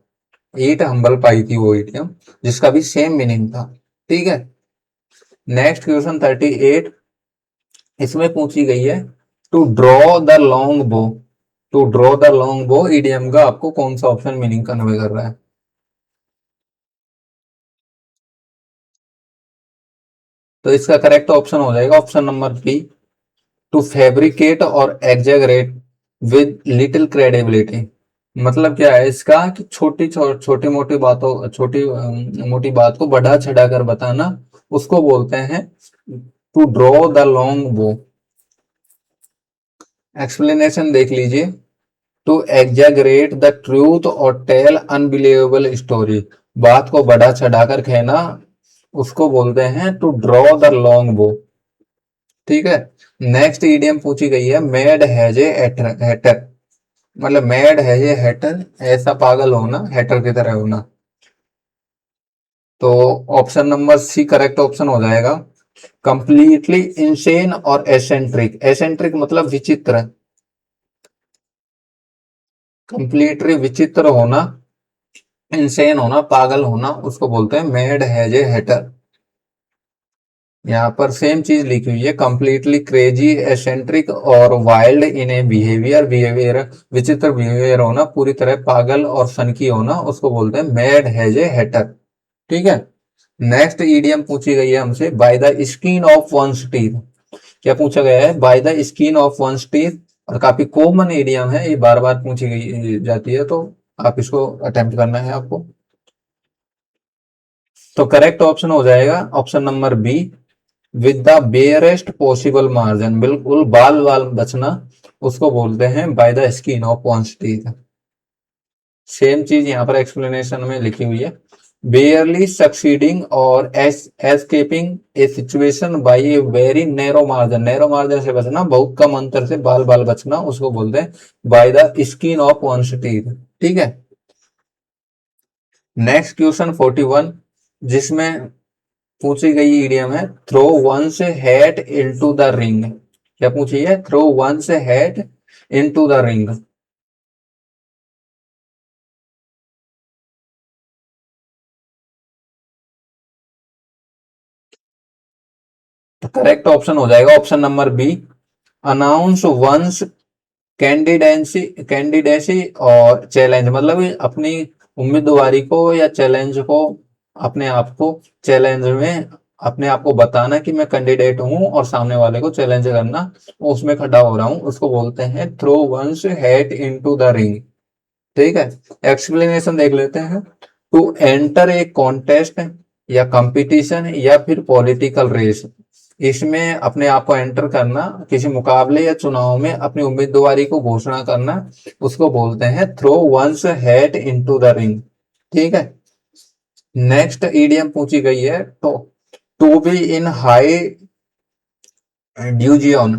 ईट हम्बल पाई थी वो इडियम, जिसका भी सेम मीनिंग था। ठीक है, नेक्स्ट क्वेश्चन 38 इसमें पूछी गई है टू ड्रॉ द लॉन्ग बो। टू ड्रॉ द लॉन्ग बो ईडीएम का आपको कौन सा ऑप्शन मीनिंग कन्वे कर रहा है। तो इसका करेक्ट ऑप्शन हो जाएगा option number B, to fabricate और एग्जैगरेट विद लिटिल क्रेडिबिलिटी। मतलब क्या है इसका कि छोटी मोटी बातों छोटी मोटी बात को बढ़ा चढ़ा कर बताना, उसको बोलते हैं टू ड्रॉ द लॉन्ग बो। एक्सप्लेनेशन देख लीजिए। टू एग्जैगरेट द ट्रूथ और टेल अनबिलीवेबल स्टोरी, बात को बढ़ा चढ़ाकर कहना, उसको बोलते हैं टू ड्रॉ द लॉन्ग बो। ठीक है, नेक्स्ट ईडियम पूछी गई है मेड हैज ए हैटर। मतलब मैड है ये हैटर, ऐसा पागल होना, हैटर की तरह होना। तो option number C correct option हो जाएगा। कंप्लीटली इंसेन और एसेंट्रिक। एसेंट्रिक मतलब विचित्र, कंप्लीटली विचित्र होना, इंसेन होना, पागल होना, उसको बोलते हैं मैड हैज ए हैटर। यहाँ पर सेम चीज लिखी हुई है, कंप्लीटली क्रेजी, एसेंट्रिक और wild in A behaviour. Behaviour विचित्र बिहेवियर होना, पूरी तरह पागल और सनकी होना, उसको बोलते हैं मैड हैज ए हैटर। ठीक है, नेक्स्ट ईडियम पूछी गई है हमसे by the skin of one's teeth. क्या पूछा गया है, by the skin of one's teeth. और काफी कॉमन ईडियम है, ये बार बार पूछी गई जाती है, तो आप इसको अटेम्प्ट करना है आपको। तो करेक्ट ऑप्शन हो जाएगा option number B, with the barest possible margin. बिल्कुल बाल बाल बचना, उसको बोलते हैं by the skin of one's teeth. Same चीज यहाँ पर एक्सप्लेनेशन में लिखी हुई है, बेयरली सक्सीडिंग और escaping a situation by a very narrow margin. Narrow margin से बचना, बहुत कम अंतर से बाल बाल बचना, उसको बोलते हैं by the skin of one's teeth. ठीक है, नेक्स्ट क्वेश्चन 41 जिसमें पूछी गई ईडियम है throw one's hat into the ring. क्या पूछी है, throw one's hat into the ring. तो करेक्ट ऑप्शन हो जाएगा option number B, announce one's candidacy candidacy और चैलेंज। मतलब अपनी उम्मीदवारी को या चैलेंज को, अपने आप को चैलेंज में अपने आप को बताना कि मैं कैंडिडेट हूं और सामने वाले को चैलेंज करना, उसमें खड़ा हो रहा हूं, उसको बोलते हैं throw one's hat into the ring. ठीक है, एक्सप्लेनेशन देख लेते हैं। टू एंटर ए कॉन्टेस्ट या कंपटीशन या फिर पॉलिटिकल रेस, इसमें अपने आप को एंटर करना, किसी मुकाबले या चुनाव में अपनी उम्मीदवारी को घोषणा करना, उसको बोलते हैं throw one's hat into the ring. ठीक है, नेक्स्ट ईडियम पूछी गई है तो to be in high dudgeon.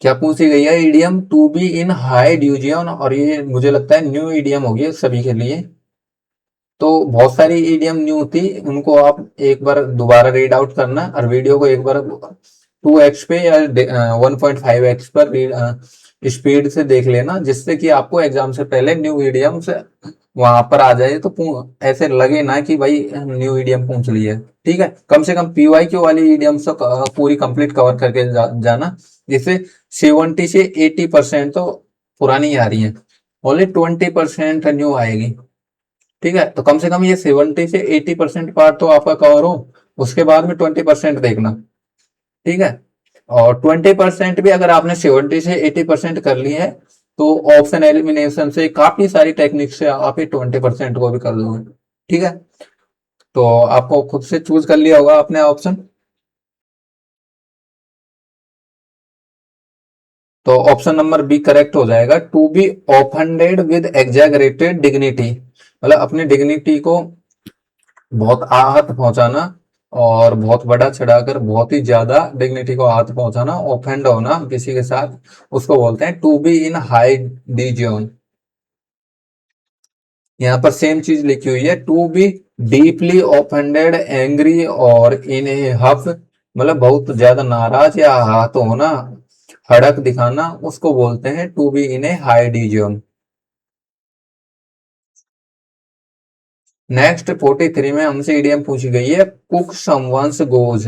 क्या पूछी गई है, idiom to be in high dudgeon. और ये मुझे लगता है न्यू ईडियम होगी सभी के लिए। तो बहुत सारी ईडीएम न्यू थी, उनको आप एक बार दोबारा रीड आउट करना और वीडियो को एक बार 2x पे या 1.5x पर स्पीड से देख लेना, जिससे कि आपको एग्जाम से पहले न्यू ईडियम से वहां पर आ जाए, तो ऐसे लगे ना कि भाई न्यू ईडियम पूछ ली है। ठीक है, कम से कम पीवाईक्यू वाली ईडियम तो पूरी कंप्लीट कवर करके जाना, जिससे 70 से 80% तो पुरानी आ रही है, ओनली 20% न्यू आएगी। ठीक है, तो कम से कम ये 70 से 80% पार्ट तो आपका कवर हो, उसके बाद में 20% देखना। ठीक है, और 20% भी अगर आपने 70 से 80% कर ली है, तो ऑप्शन एलिमिनेशन से काफी सारी टेक्निक से आप ये 20% को भी कर लोगे। ठीक है, तो आपको खुद से चूज कर लिया होगा आपने ऑप्शन। तो ऑप्शन नंबर बी करेक्ट हो जाएगा, to be offended with exaggerated dignity, मतलब अपनी डिग्निटी को बहुत आहत पहुंचाना, और बहुत बड़ा चढ़ाकर बहुत ही ज्यादा डिग्निटी को आहत पहुंचाना, ऑफेंड होना किसी के साथ, उसको बोलते हैं to be in high dudgeon. यहाँ पर सेम चीज लिखी हुई है, to be deeply offended, angry और इन ए हफ, मतलब बहुत ज्यादा नाराज या आहत होना, हड़क दिखाना, उसको बोलते हैं to be in a high dudgeon. Next 43 में हमसे इडियम पूछी गई है, कुक समवंस गोज।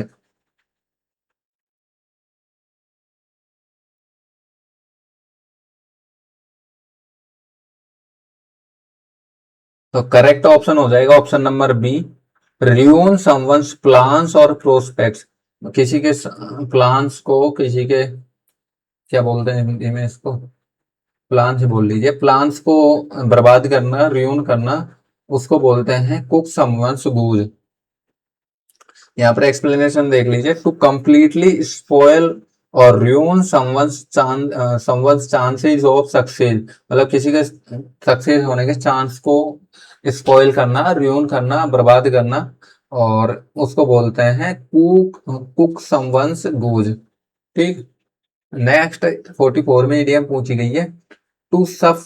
तो करेक्ट ऑप्शन हो जाएगा option number B, ruin someone's plans और प्रोस्पेक्ट्स, किसी के प्लान्स को, किसी के क्या बोलते हैं हिंदी में इसको, प्लान्स बोल लीजिए, प्लान्स को बर्बाद करना, रियून करना, उसको बोलते हैं कुक समवंस गूज। यहाँ पर एक्सप्लेनेशन देख लीजिए, टू कंप्लीटली स्पॉयल और ruin someone's chances of success, मतलब किसी के सक्सेस होने के चांस को स्पॉइल करना, ruin करना, बर्बाद करना, और उसको बोलते हैं कुक समवंस गुज। ठीक, नेक्स्ट 44 में इडियम पूछी गई है, टू सप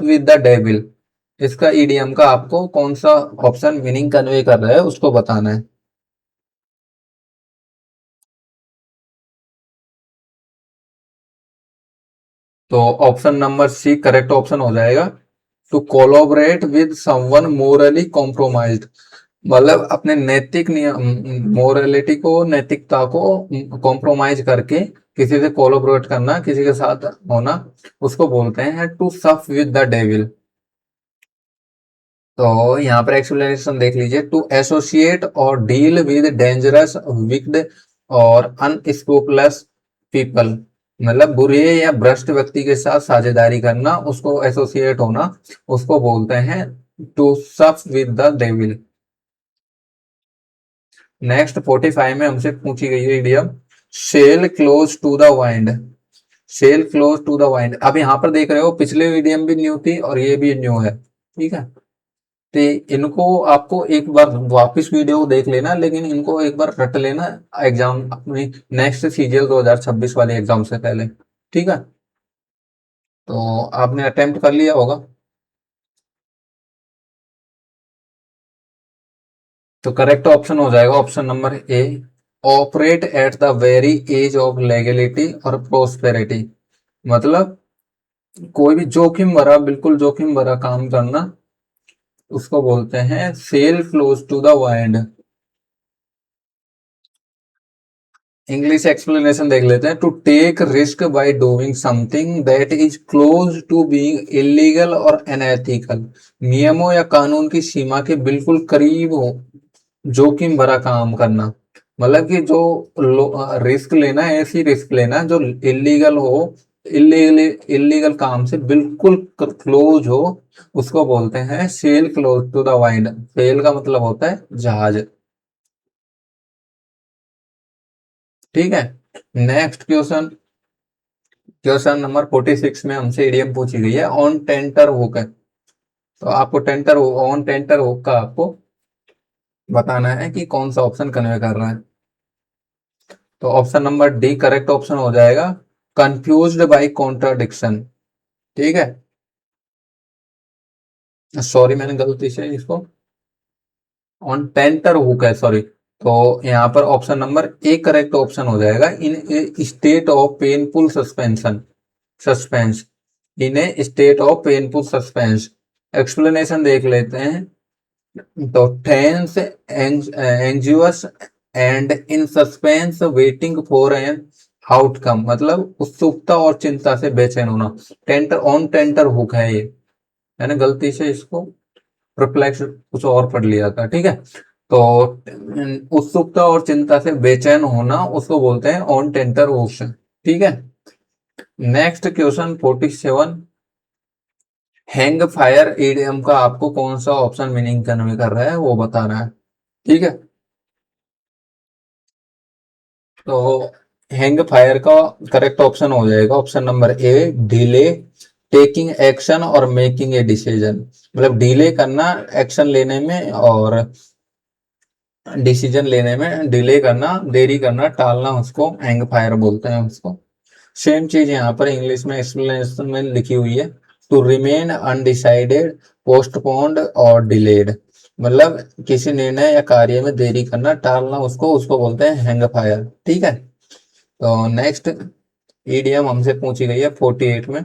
विद द डेविल, इसका ईडीएम का आपको कौन सा ऑप्शन मीनिंग कन्वे कर रहा है उसको बताना है। तो option number C correct option हो जाएगा, to collaborate with someone morally compromised, मतलब अपने नैतिक मोरलिटी को, नैतिकता को कॉम्प्रोमाइज करके किसी से कोलोबरेट करना, किसी के साथ होना, उसको बोलते हैं टू सफ विद द डेविल। तो यहाँ पर एक्सप्लेनेशन देख लीजिए, टू एसोसिएट और डील विद डेंजरस, विक्ड और अनस्क्रूपुलस पीपल, मतलब बुरे या भ्रष्ट व्यक्ति के साथ साझेदारी करना, उसको एसोसिएट होना, उसको बोलते हैं टू सफ विद द डेविल। नेक्स्ट 45 में हमसे पूछी गई है idiom, sail close to the wind. Sail close to the wind, अब यहाँ पर देख रहे हो पिछले इडियम भी न्यू थी और ये भी न्यू है। ठीक है, तो इनको आपको एक बार वापस वीडियो देख लेना, लेकिन इनको एक बार रट लेना एग्जाम अपनी नेक्स्ट सीजीएल 2026 वाले एग्जाम से पहले। ठीक है, तो आपने अटेम्प्ट कर लिया होगा। तो करेक्ट ऑप्शन हो जाएगा option number A, operate at the very edge of legality और प्रोस्पेरिटी, मतलब कोई भी जोखिम भरा, बिल्कुल जोखिम भरा काम करना, उसको बोलते हैं sail close to the wind. English explanation देख लेते हैं, to take risk by doing something that is close to being illegal और अनएथिकल, नियमों या कानून की सीमा के बिल्कुल करीब हो, जोखिम भरा काम करना, मतलब कि जो रिस्क लेना है, ऐसी रिस्क लेना जो इलीगल हो, इलीगल इलीगल काम से बिल्कुल क्लोज हो, उसको बोलते हैं sail close to the wind. Sail का मतलब होता है जहाज। ठीक है, नेक्स्ट क्वेश्चन, क्वेश्चन नंबर 46 में हमसे इडियम पूछी गई है, ऑन टेंटर हुक है। तो आपको ऑन टेंटर हुक का आपको बताना है कि कौन सा ऑप्शन कन्वे कर रहा है। तो option number D correct option हो जाएगा, कंफ्यूज्ड बाय कॉन्ट्राडिक्शन। ठीक है, सॉरी मैंने गलती से इसको, ऑन टेंटर हुक है, सॉरी। तो यहाँ पर option number A correct option हो जाएगा, in a state of painful suspension, suspense, in a state of painful suspense. Explanation देख लेते हैं। तो tense, anxious and in suspense waiting for an outcome, मतलब उत्सुकता और चिंता से बेचैन होना। टेंटर ऑन टेंटर हुक है ये, मैंने गलती से इसको परप्लेक्स कुछ और पढ़ लिया था, ठीक है। तो उत्सुकता और चिंता से बेचैन होना उसको बोलते हैं ऑन टेंटर हुक, ठीक है। Next question 47, hang fire EDM का आपको कौन सा ऑप्शन मीनिंग कन्वे कर रहा है वो बताना है, ठीक है। तो हैंग फायर का करेक्ट ऑप्शन हो जाएगा ऑप्शन नंबर ए, डिले टेकिंग एक्शन और मेकिंग ए डिसीजन, मतलब डिले करना एक्शन लेने में और डिसीजन लेने में, डिले करना, देरी करना, टालना, उसको हैंग फायर बोलते हैं उसको। सेम चीज यहाँ पर इंग्लिश में एक्सप्लेनेशन में लिखी हुई है, टू रिमेन अनडिसाइडेड, पोस्टपोन्ड और डिलेड, मतलब किसी निर्णय या कार्य में देरी करना, टालना, उसको उसको बोलते हैं हैंग फायर, ठीक है। तो नेक्स्ट ईडीएम हमसे पूछी गई है 48 में,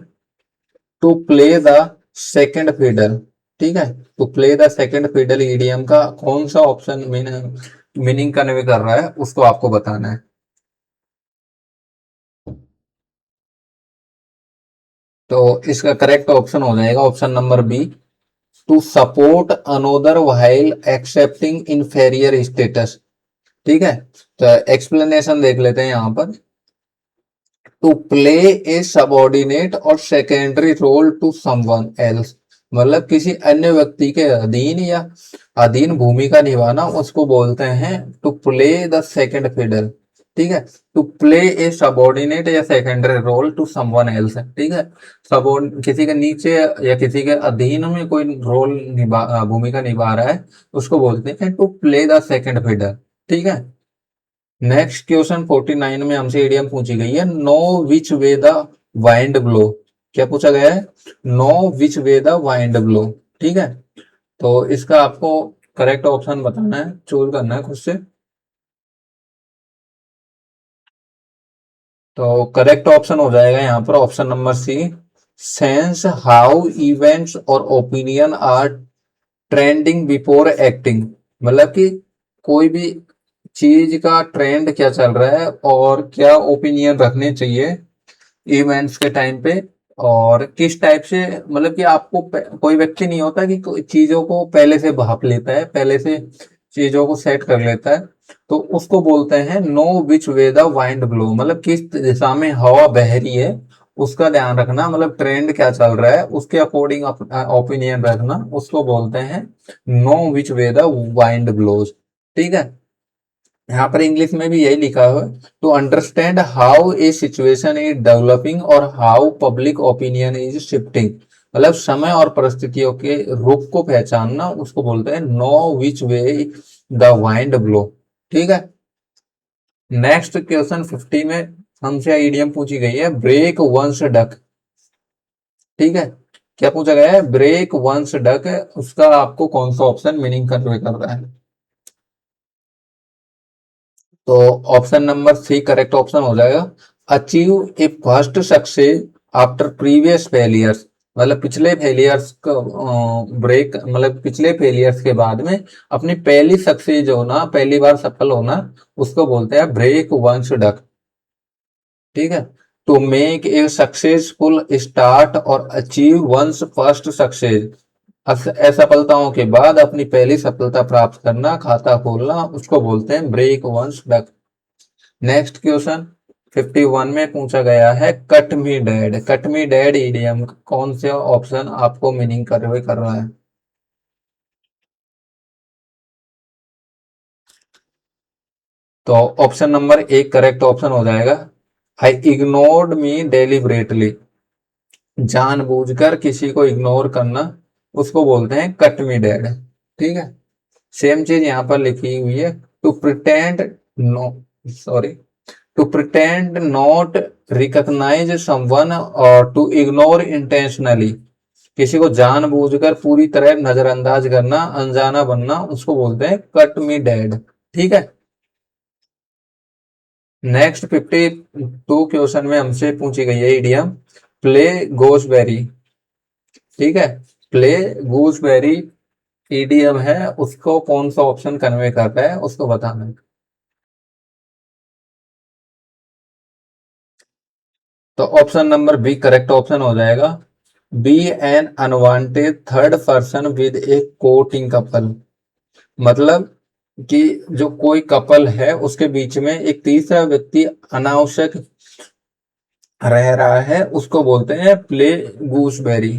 to play the second fiddle, ठीक है। To play the second fiddle idiom का कौन सा ऑप्शन मीनिंग कन्वे कर रहा है उसको आपको बताना है। तो इसका करेक्ट ऑप्शन हो जाएगा option number B, to support another while accepting inferior status, ठीक है। तो एक्सप्लेनेशन देख लेते हैं यहाँ पर, टू प्ले ए सबऑर्डिनेट और secondary role to someone else, मतलब किसी अन्य व्यक्ति के अधीन या अधीन भूमिका निभाना उसको बोलते हैं to play the second fiddle, ठीक है। टू प्ले ए सबऑर्डिनेट या secondary role to someone else, ठीक है। सबॉर्ड किसी के नीचे या किसी के अधीन में कोई रोल भूमिका निभा रहा है उसको बोलते हैं to play the second fiddle, ठीक है। नेक्स्ट क्वेश्चन 49 में हमसे इडियम पूछी गई है, no which way the wind blow, क्या पूछा गया है, no which way the wind blow, ठीक है। तो इसका आपको करेक्ट ऑप्शन बताना है, चूज करना है खुद से। तो करेक्ट ऑप्शन हो जाएगा यहाँ पर option number C, sense how events और opinion are trending before acting, मतलब कि कोई भी चीज का ट्रेंड क्या चल रहा है और क्या ओपिनियन रखने चाहिए इवेंट्स के टाइम पे, और किस टाइप से, मतलब कि आपको कोई व्यक्ति नहीं होता कि चीजों को पहले से भाप लेता है, पहले से चीजों को सेट कर लेता है, तो उसको बोलते हैं know which way the wind blow, मतलब किस दिशा में हवा बह रही है उसका ध्यान रखना, मतलब ट्रेंड क्या चल रहा है उसके अकॉर्डिंग ओपिनियन रखना, उसको बोलते हैं know which way the wind blows, ठीक है। यहाँ पर इंग्लिश में भी यही लिखा हुआ है, to understand how a situation is developing और how public opinion is shifting, मतलब समय और परिस्थितियों के रुख को पहचानना उसको बोलते हैं know which way the wind blow, ठीक है। नेक्स्ट क्वेश्चन 50 में हमसे इडियम पूछी गई है, ब्रेक वंस डक, ठीक है। क्या पूछा गया है, ब्रेक वंस डक, उसका आपको कौन सा ऑप्शन मीनिंग कन्वे कर रहा है। तो option number C correct option हो जाएगा, achieve a first success after previous failures, मतलब पिछले फेलियर्स को ब्रेक, मतलब पिछले फेलियर्स के बाद में अपनी पहली सक्सेस होना, पहली बार सफल होना, उसको बोलते हैं ब्रेक वंस डक, ठीक है। To make a successful start और अचीव वंस फर्स्ट सक्सेस, असफलताओं के बाद अपनी पहली सफलता प्राप्त करना, खाता खोलना, उसको बोलते हैं break one's duck. Next question 51 में पूछा गया है, cut me dead, cut me dead idiom कौन से ऑप्शन आपको मीनिंग करवे कर रहा है। तो ऑप्शन नंबर एक करेक्ट ऑप्शन हो जाएगा, आई इग्नोर्ड मी डेलिबरेटली, जानबूझकर किसी को इग्नोर करना उसको बोलते हैं कट मी डैड, ठीक है। सेम चीज यहाँ पर लिखी हुई है, to pretend, no sorry, to pretend not recognise someone और टू इग्नोर इंटेंशनली, किसी को जानबूझकर पूरी तरह नजरअंदाज करना, अनजाना बनना, उसको बोलते हैं कट मी डेड, ठीक है। नेक्स्ट 52 क्वेश्चन में हमसे पूछी गई है इडियम प्ले गोसबेरी। ठीक है, प्ले गूसबेरी इडियम है, उसको कौन सा ऑप्शन कन्वे कर रहा है उसको बताना है। तो option number B correct option हो जाएगा। B an unwanted third person with a courting couple, मतलब कि जो कोई कपल है उसके बीच में एक तीसरा व्यक्ति अनावश्यक रह रहा है उसको बोलते हैं प्ले गूसबेरी।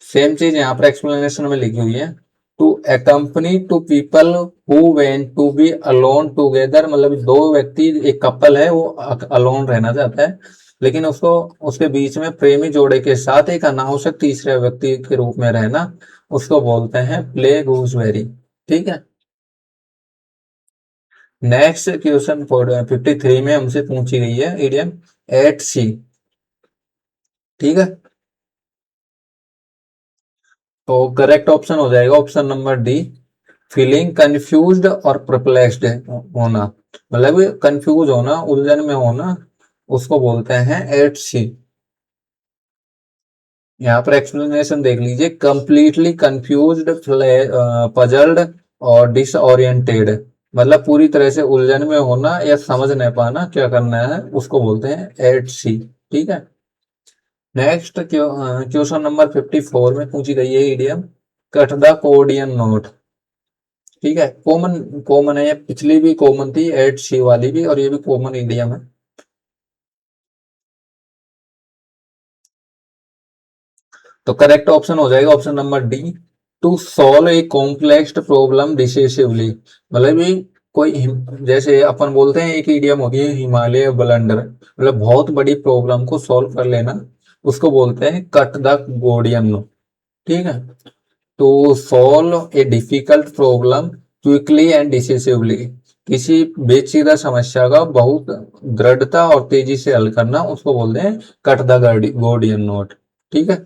सेम चीज यहाँ पर एक्सप्लेनेशन में लिखी हुई है। To accompany two people who want to be alone together, मतलब दो व्यक्ति एक कपल है वो अलोन रहना चाहता है लेकिन उसको उसके बीच में प्रेमी जोड़े के साथ एक अनावश्यक तीसरे व्यक्ति के रूप में रहना उसको बोलते हैं प्ले गूसबेरी। ठीक है। नेक्स्ट क्वेश्चन 53 में हमसे पूछी गई है इडियम एट सी। ठीक है, तो करेक्ट ऑप्शन हो जाएगा option number D feeling confused और परप्लेक्स्ड होना, मतलब कंफ्यूज होना उलझन में होना उसको बोलते हैं एट सी। यहाँ पर एक्सप्लेनेशन देख लीजिए कंप्लीटली कंफ्यूज्ड, पजल्ड और डिसओरिएंटेड, मतलब पूरी तरह से उलझन में होना या समझ नहीं पाना क्या करना है उसको बोलते हैं एट सी। ठीक है। नेक्स्ट क्वेश्चन नंबर 54 में पूछी गई है इडियम कट द कोडियन नोट। ठीक है, कॉमन कॉमन है, ये पिछली भी कॉमन थी एट सी वाली भी, और ये भी कॉमन इडियम है। तो करेक्ट ऑप्शन हो जाएगा option number D to solve a complex problem decisively, मतलब ये कोई जैसे अपन बोलते हैं एक इडियम होती है हिमालय ब्लंडर, मतलब बहुत बड़ी प्रॉब्लम को सॉल्व कर लेना उसको बोलते हैं कट द गोडियन। ठीक है, to solve a difficult problem quickly and decisively, किसी पेचीदा समस्या का बहुत दृढ़ता और तेजी से हल करना उसको बोलते हैं कट द गोडियन नोट। ठीक है।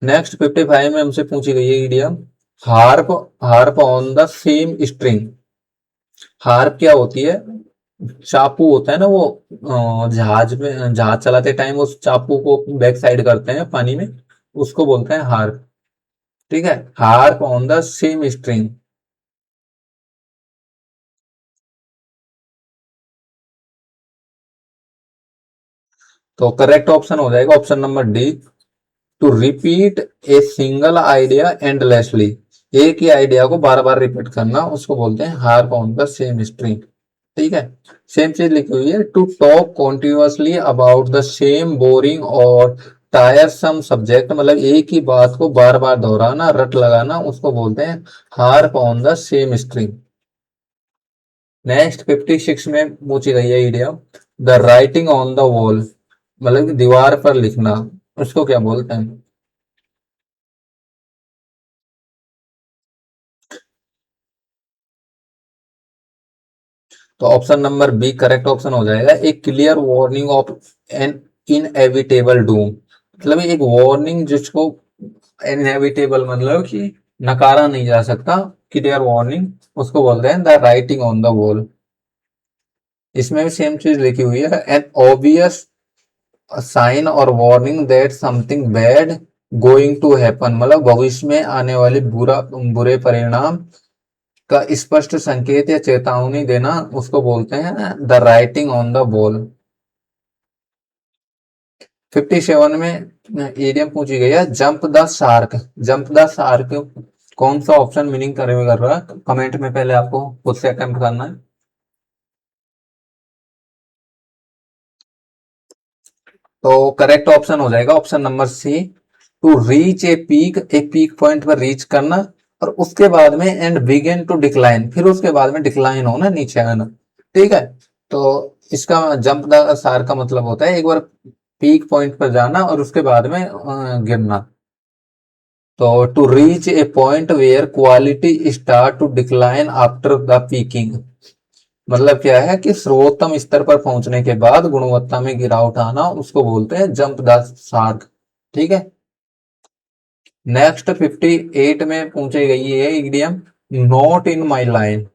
नेक्स्ट 55 में हमसे पूछी गई है idiom harp, harp on the same string. Harp क्या होती है? चाकू होता है ना वो, जहाज में जहाज चलाते टाइम उस चाकू को बैक साइड करते हैं पानी में, उसको बोलते हैं हार्प। ठीक है, harp on the same string. तो करेक्ट ऑप्शन हो जाएगा option number D to repeat a single idea endlessly, एक ही आइडिया को बार बार रिपीट करना उसको बोलते हैं harp on the same string. ठीक है, सेम चीज लिखी हुई है to talk continuously about the same boring और टायरसम सब्जेक्ट, मतलब एक ही बात को बार बार दोहराना रट लगाना उसको बोलते हैं harp on the same string. Next 56 में पूछी गई है idiom the writing on the wall, मतलब कि दीवार पर लिखना उसको क्या बोलते हैं। तो option number B correct option हो जाएगा एक clear warning of an inevitable doom, मतलब एक वार्निंग जिसको इनएविटेबल मतलब कि नकारा नहीं जा सकता, क्लियर वार्निंग उसको बोलते हैं the writing on the wall. इसमें भी सेम चीज लिखी हुई है एन ऑब्वियस साइन और warning that something bad going to happen, मतलब भविष्य में आने वाले बुरे परिणाम का स्पष्ट संकेत या चेतावनी देना उसको बोलते हैं the writing on the wall. 57 में एरियम पूछी गई है jump the shark. Jump the shark कौन सा ऑप्शन मीनिंग कर रहा है कमेंट में पहले आपको खुद से अटेम्प्ट करना है। तो करेक्ट ऑप्शन हो जाएगा option number C to reach a peak, एक पीक पॉइंट पर रीच करना और उसके बाद में एंड बिगिन टू डिक्लाइन, फिर उसके बाद में डिक्लाइन होना नीचे आना। ठीक है, तो इसका जंप द सार का मतलब होता है एक बार पीक पॉइंट पर जाना और उसके बाद में गिरना। तो to reach a point where quality start to decline after the peaking, मतलब क्या है कि सर्वोत्तम स्तर पर पहुंचने के बाद गुणवत्ता में गिरावट आना उसको बोलते हैं जंप द शार्क। ठीक है। नेक्स्ट 58 में पूछी गई है idiom not in my line.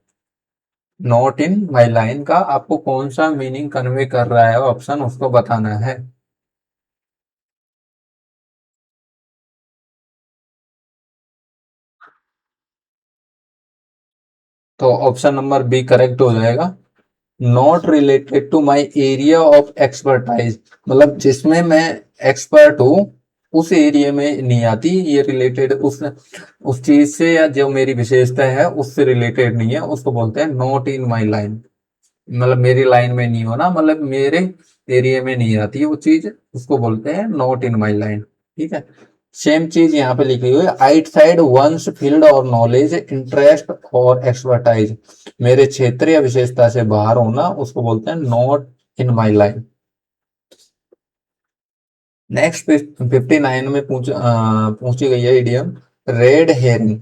Not in my line का आपको कौन सा मीनिंग कन्वे कर रहा है ऑप्शन, उसको बताना है। तो ऑप्शन नंबर बी करेक्ट हो जाएगा। Not related to my area of expertise, मतलब जिसमें मैं एक्सपर्ट हूँ उस एरिया में नहीं आती ये, रिलेटेड उस चीज से या जो मेरी विशेषता है उससे रिलेटेड नहीं है, उसको बोलते हैं नॉट इन माई लाइन। मतलब मेरी लाइन में नहीं होना, मतलब मेरे एरिया में नहीं आती है वो चीज, उसको बोलते हैं नॉट इन माई लाइन। ठीक है। सेम चीज यहाँ पे लिखी हुई है, आउटसाइड वंस फील्ड और नॉलेज इंटरेस्ट और एक्सपर्टाइज, मेरे क्षेत्र या विशेषता से बाहर होना उसको बोलते हैं not in my line. Next 59 में पूछी गई है इडियम रेड हेरिंग।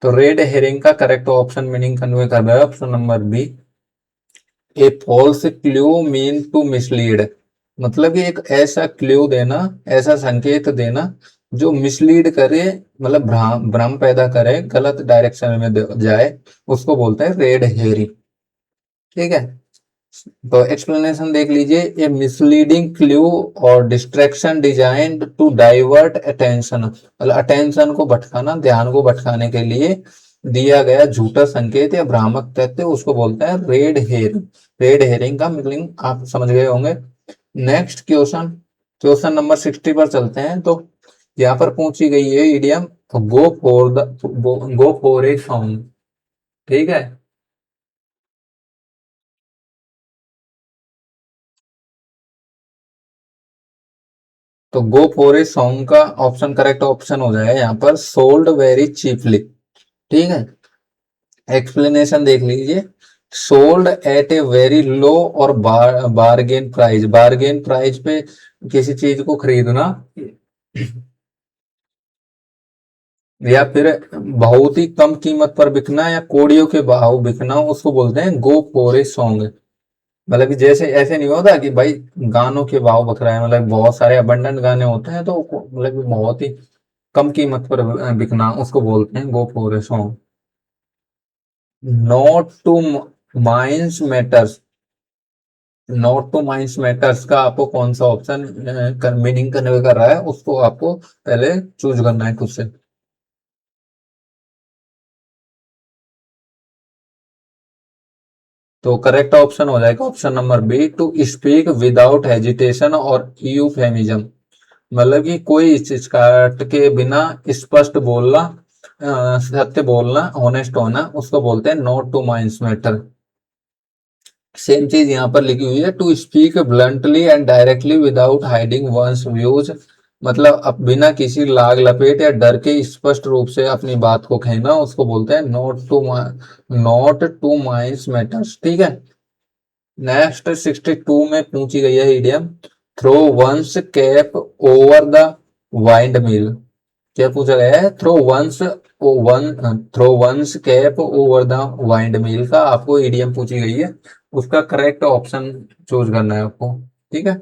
तो रेड हेरिंग का करेक्ट ऑप्शन मीनिंग कन्वे कर रहा है option number B, a false clue mean to mislead, मतलब कि एक ऐसा क्लू देना, ऐसा संकेत देना जो मिसलीड करे, मतलब भ्रम भ्रम पैदा करे, गलत डायरेक्शन में जाए, उसको बोलते हैं रेड हेरिंग। ठीक है। तो एक्सप्लेनेशन देख लीजिए, ए मिसलीडिंग क्लू और distraction designed to divert attention, मतलब अटेंशन को भटकाना, ध्यान को भटकाने के लिए दिया गया झूठा संकेत या भ्रामक तथ्य, उसको बोलते हैं रेड हेरिंग। रेड हेरिंग का मीनिंग आप समझ गए होंगे। नेक्स्ट क्वेश्चन, क्वेश्चन नंबर 60 पर चलते हैं। तो यहाँ पर पूछी गई है idiom go for the go for a song. ठीक है। तो गो फॉर ए सॉन्ग का ऑप्शन करेक्ट ऑप्शन हो जाएगा यहाँ पर सोल्ड वेरी चीपली। ठीक है। एक्सप्लेनेशन देख लीजिए, sold at a very low और बारगेन प्राइस, बारगेन प्राइस पे किसी चीज को खरीदना या फिर बहुत ही कम कीमत पर बिकना या कोड़ियों के भाव बिकना, उसको बोलते हैं गो फॉर ए सॉन्ग। मतलब कि जैसे ऐसे नहीं होता कि भाई गानों के भाव बक रहा है, मतलब बहुत सारे अबंडेंट गाने होते हैं तो मतलब कि बहुत ही कम कीमत पर बिकना, उसको बोलते हैं go for a song. Not to mince matters, not to mince matters का आपको कौन सा ऑप्शन मीनिंग कन्वे कर रहा है, उसको आपको पहले चूज करना है खुद से। तो करेक्ट ऑप्शन हो जाएगा option number B, to speak without hesitation और यूफेमिज्म, मतलब कि कोई हिचकिचाहट के बिना स्पष्ट बोलना, सत्य बोलना, ऑनेस्ट होना, उसको बोलते हैं not to mince matter. Same चीज यहाँ पर लिखी हुई है, to speak bluntly and directly without hiding one's views, मतलब अब बिना किसी लाग लपेट या डर के स्पष्ट रूप से अपनी बात को कहना, उसको बोलते हैं नॉट टू माइंस मैटर्स। ठीक है। नेक्स्ट 62 में पूछी गई है idiom throw one's cap over the windmill. क्या पूछा गया है, throw one's cap over the windmill का आपको इडियम पूछी गई है, उसका करेक्ट ऑप्शन चूज करना है आपको। ठीक है।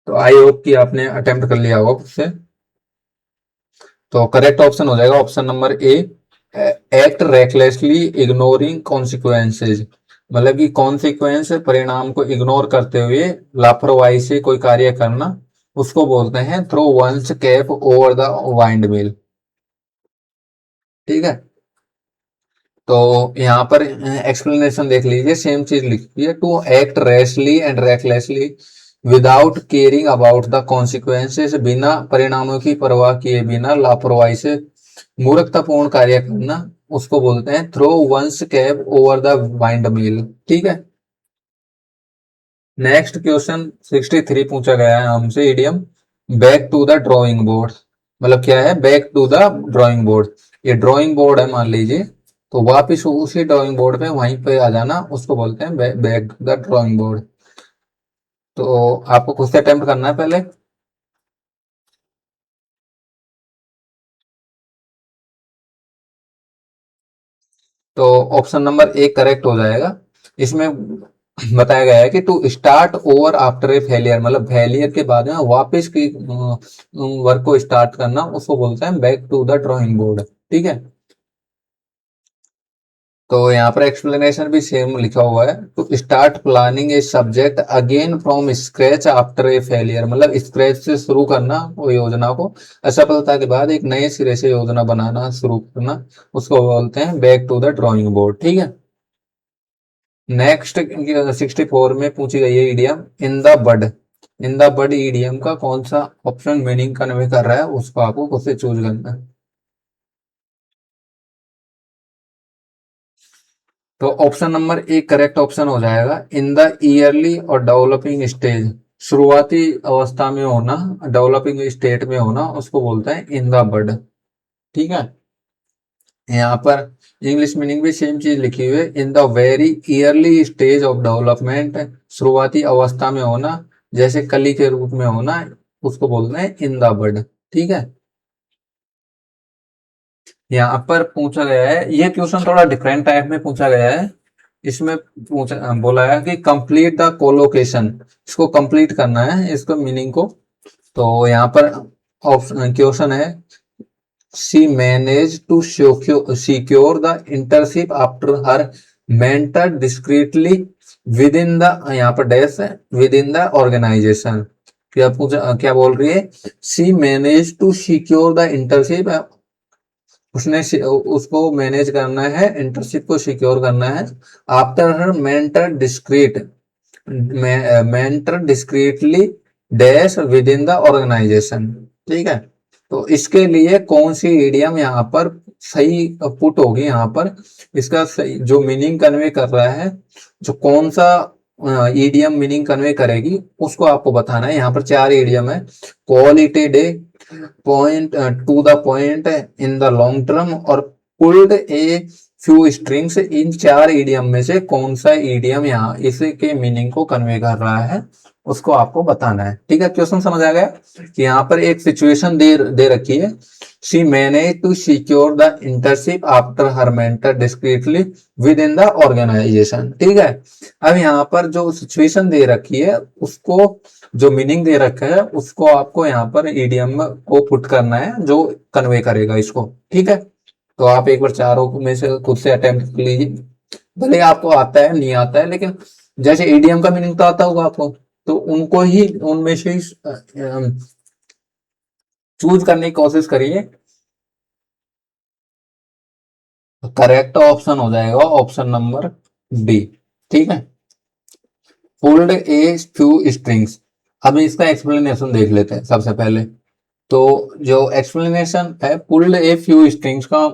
तो आई होप कि आपने अटेम्प्ट कर लिया होगा खुद से। तो करेक्ट ऑप्शन हो जाएगा ऑप्शन नंबर ए, एक्ट रेकलेसली इग्नोरिंग कॉन्सिक्वेंसेज, मतलब कि कॉन्सिक्वेंस परिणाम को इग्नोर करते हुए लापरवाही से कोई कार्य करना, उसको बोलते हैं throw one's cap over the windmill. ठीक है। तो यहाँ पर एक्सप्लेनेशन देख लीजिए, सेम चीज लिखी है, to act rashly and recklessly without caring about the consequences, बिना परिणामों की परवाह किए बिना लापरवाही से मूर्खतापूर्ण कार्य करना, उसको बोलते हैं throw one's cap over the windmill. ठीक है। नेक्स्ट क्वेश्चन 63 पूछा गया है हमसे idiom back to the drawing board, मतलब क्या है back to the drawing board. ये ड्रॉइंग बोर्ड है मान लीजिए, तो वापिस उसी ड्रॉइंग बोर्ड पे वहीं पे आ जाना, उसको बोलते हैं back to the drawing board. तो आपको खुद से अटेम्प्ट करना है पहले। तो ऑप्शन नंबर ए करेक्ट हो जाएगा इसमें। बताया गया है कि to start over after a failure, मतलब फेलियर के बाद में वापस की वर्क को स्टार्ट करना, उसको बोलते हैं back to the drawing board. ठीक है, तो यहाँ पर एक्सप्लेनेशन भी सेम लिखा हुआ है, to start planning a subject again from scratch after a failure, मतलब स्क्रैच से शुरू करना वो योजना को, असफलता के बाद एक नए सिरे से योजना बनाना शुरू करना, उसको बोलते हैं back to the drawing board. ठीक है, नेक्स्ट 64 में पूछी गई है idiom in the bud. In the bud idiom का कौन सा ऑप्शन मीनिंग कन्वे कर रहा है, उसको आपको खुद से चूज करना है। तो option number A correct option हो जाएगा, इन द ईयरली और डेवलपिंग स्टेज, शुरुआती अवस्था में होना, डेवलपिंग स्टेट में होना, उसको बोलते हैं इन द बड। ठीक है, यहाँ पर इंग्लिश मीनिंग भी सेम चीज लिखी हुई है, in the very yearly stage of development, शुरुआती अवस्था में होना, जैसे कली के रूप में होना, उसको बोलते हैं इन द बड। ठीक है, यहाँ पर पूछा गया है, ये क्वेश्चन थोड़ा डिफरेंट टाइप में पूछा गया है। इसमें पूछा बोला है कि कंप्लीट द कोलोकेशन, इसको कंप्लीट करना है, इसको मीनिंग को। तो यहाँ पर ऑप्शन क्वेश्चन है, she managed to secure the internship after her mentor discreetly within the, यहाँ पर डैश है, within the organization। क्या पूछा, क्या बोल रही है, she managed to secure the internship, उसने उसको मैनेज करना है, इंटर्नशिप को सिक्योर करना है, after her mentor discreet, mentor discreetly dash within the organisation. ठीक है, तो इसके लिए कौन सी ईडियम यहाँ पर सही पुट होगी, यहाँ पर इसका सही जो मीनिंग कन्वे कर रहा है, जो कौन सा ईडियम मीनिंग कन्वे करेगी, उसको आपको बताना है। यहाँ पर चार ईडियम है, quality day, point two the point, in the long term, और पुल्ड ए फ्यू स्ट्रिंग्स। इन चार ईडियम में से कौन सा ईडियम यहाँ इसके मीनिंग को कन्वे कर रहा है, उसको आपको बताना है। ठीक है, क्वेश्चन समझ आ गया कि यहाँ पर एक सिचुएशन दे रखी है, she manage to secure the internship after her mentor discreetly within the organisation. ठीक है, अब यहाँ पर जो सिचुएशन दे रखी है, उसको जो मीनिंग दे रखा है, उसको आपको यहाँ पर ईडियम को पुट करना है जो कन्वे करेगा इसको। ठीक है, तो आप एक बार चारों में से खुद से अटेम्प्ट कर लीजिए, भले आपको आता है नहीं आता है, लेकिन जैसे ईडीएम का मीनिंग तो आता होगा आपको, तो उनको ही उनमें से ही चूज करने की कोशिश करिए। करेक्ट ऑप्शन हो जाएगा ऑप्शन नंबर डी। ठीक है, पुल्ड ए फ्यू स्ट्रिंग्स। अब इसका एक्सप्लेनेशन देख लेते हैं सबसे पहले। तो जो एक्सप्लेनेशन है, पुल्ड ए फ्यू स्ट्रिंग्स का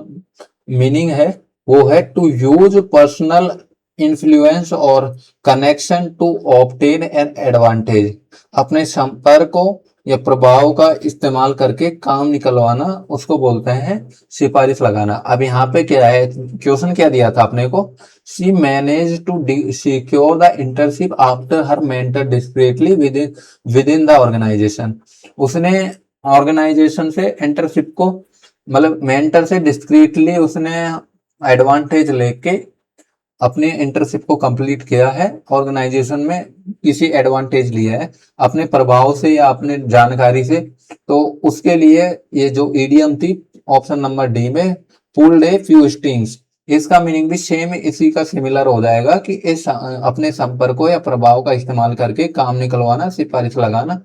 मीनिंग है, वो है टू यूज पर्सनल इन्फ्लुएंस और connection to obtain an advantage, अपने संपर्कों या प्रभाव का इस्तेमाल करके काम निकलवाना, उसको बोलते हैं सिफारिश लगाना। अब यहाँ पे क्या है, क्वेश्चन क्या दिया था अपने को, she manage to secure the internship after her mentor discreetly within the organisation. उसने ऑर्गेनाइजेशन से इंटर्नशिप को, मतलब मेंटर से डिस्क्रीटली उसने एडवांटेज लेके अपने इंटर्नशिप को कंप्लीट किया है, ऑर्गेनाइजेशन में किसी एडवांटेज लिया है अपने प्रभाव से या अपने जानकारी से। तो उसके लिए ये जो ईडीएम थी ऑप्शन नंबर डी में, पुल्ड ए फ्यू स्ट्रिंग्स, इसका मीनिंग भी सेम इसी का सिमिलर हो जाएगा कि इस अपने संपर्कों या प्रभाव का इस्तेमाल करके काम निकलवाना, सिफारिश लगाना।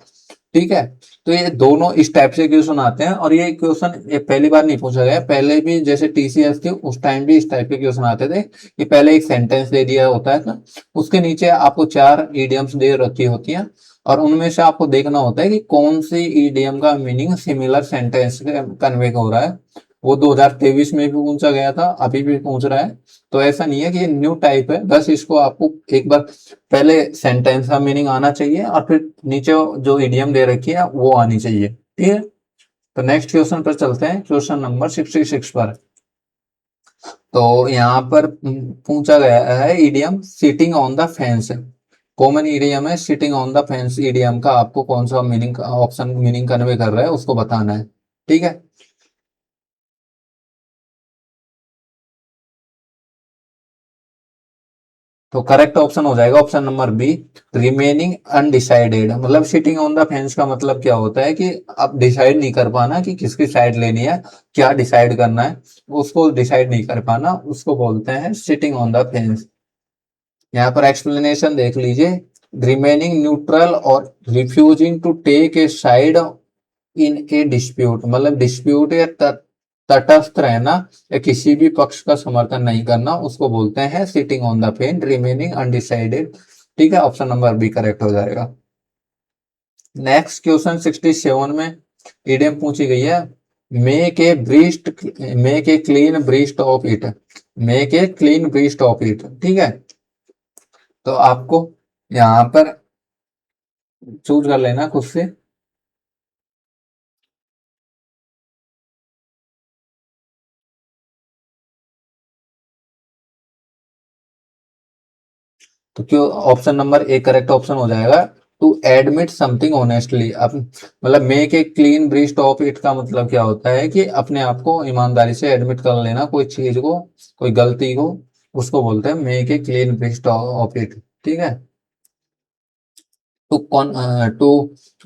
ठीक है, तो ये दोनों इस टाइप से क्वेश्चन आते हैं, और ये क्वेश्चन ये पहली बार नहीं पूछा गया, पहले भी जैसे टीसीएस थी उस टाइम भी इस टाइप के क्वेश्चन आते थे कि पहले एक सेंटेंस दे दिया होता है ना, उसके नीचे आपको चार ईडियम्स दे रखी होती हैं, और उनमें से आपको देखना होता है कि कौन सी ईडियम का मीनिंग सिमिलर सेंटेंस कन्वे हो रहा है। वो 2023 में भी पूछा गया था, अभी भी पूछ रहा है। तो ऐसा नहीं है कि ये न्यू टाइप है, बस इसको आपको एक बार पहले सेंटेंस का मीनिंग आना चाहिए, और फिर नीचे जो इडियम दे रखी है वो आनी चाहिए। ठीक है, तो नेक्स्ट क्वेश्चन पर चलते हैं, क्वेश्चन नंबर 66 पर। तो यहाँ पर पूछा गया है idiom sitting on the fence. Common idiom है sitting on the fence, idiom का आपको कौन सा मीनिंग ऑप्शन मीनिंग कन्वे कर रहा है उसको बताना है। ठीक है, तो करेक्ट ऑप्शन हो जाएगा option number B, remaining undecided. मतलब सिटिंग ऑन द फेंस का मतलब क्या होता है कि आप डिसाइड नहीं कर पाना कि किसकी साइड लेनी है, क्या डिसाइड करना है, उसको डिसाइड नहीं कर पाना, उसको बोलते हैं सिटिंग ऑन द फेंस। यहाँ पर एक्सप्लेनेशन देख लीजिए, रिमेनिंग न्यूट्रल और refusing to take a side in a dispute, मतलब डिस्प्यूट या तटस्थ रहना या किसी भी पक्ष का समर्थन नहीं करना, उसको बोलते हैं sitting on the fence, remaining undecided. ठीक है, ऑप्शन नंबर बी करेक्ट हो जाएगा। नेक्स्ट क्वेश्चन 67 में इडियम पूछी गई है, make a breast, make a clean breast of it, make a clean breast of it. ठीक है, तो आपको यहाँ पर चूज कर लेना खुद से। तो क्यों option number A correct option हो जाएगा, टू एडमिट समथिंग ऑनेस्टली। अब मतलब make a clean breast of it का मतलब क्या होता है कि अपने आप को ईमानदारी से एडमिट कर लेना, कोई चीज को, कोई गलती को, उसको बोलते हैं make a clean breast of it. ठीक है, टू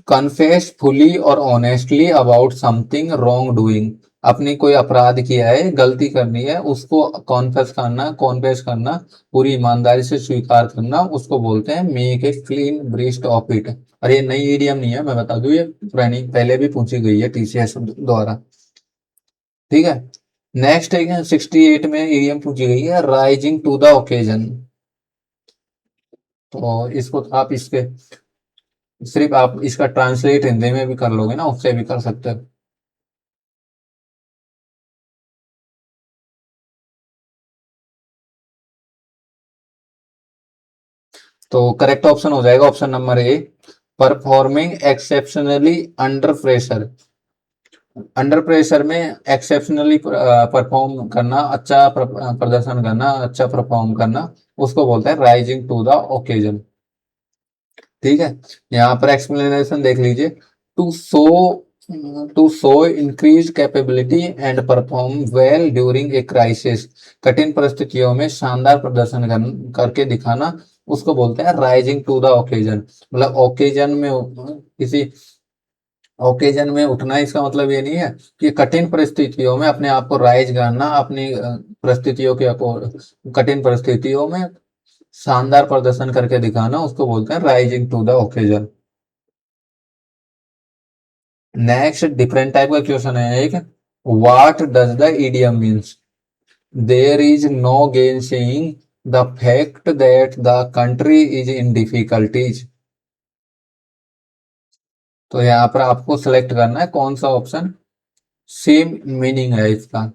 कन्फेस फुली और honestly about something wrong doing. अपनी कोई अपराध किया है, गलती करनी है, उसको कॉन्फेस करना, पूरी ईमानदारी से स्वीकार करना, उसको बोलते हैं make a clean breast of it. और ये नई ईडियम नहीं है, मैं बता दूं, ये पुरानी पहले भी पूछी गई है टीसीएस द्वारा। ठीक है, नेक्स्ट है 68 में ईडियम पूछी गई है, राइजिंग टू द ओकेजन। तो इसको आप इसके सिर्फ आप इसका ट्रांसलेट हिंदी में भी कर लोगे ना, उससे भी कर सकते हो। तो करेक्ट ऑप्शन हो जाएगा ऑप्शन नंबर ए, performing exceptionally under pressure. Under pressure में एक्सेप्शनली परफॉर्म करना, अच्छा प्रदर्शन करना, अच्छा परफॉर्म करना, उसको बोलते हैं राइजिंग टू द ओकेजन। ठीक है, यहाँ पर एक्सप्लेनेशन देख लीजिए, to show, to show increase capability and perform well during a crisis. कठिन परिस्थितियों में शानदार प्रदर्शन करके दिखाना, उसको बोलते हैं राइजिंग टू द ओकेजन। मतलब ओकेजन में, किसी ओकेजन में उठना, इसका मतलब ये नहीं है कि कठिन परिस्थितियों में अपने आप को राइज करना, अपनी परिस्थितियों के कठिन परिस्थितियों में शानदार प्रदर्शन करके दिखाना, उसको बोलते हैं rising to the occasion. Next different type का क्वेश्चन है एक, what does the idiom means, there is no gainsaying the fact that the country is in difficulties. तो यहाँ पर आपको सिलेक्ट करना है कौन सा ऑप्शन सेम मीनिंग है इसका।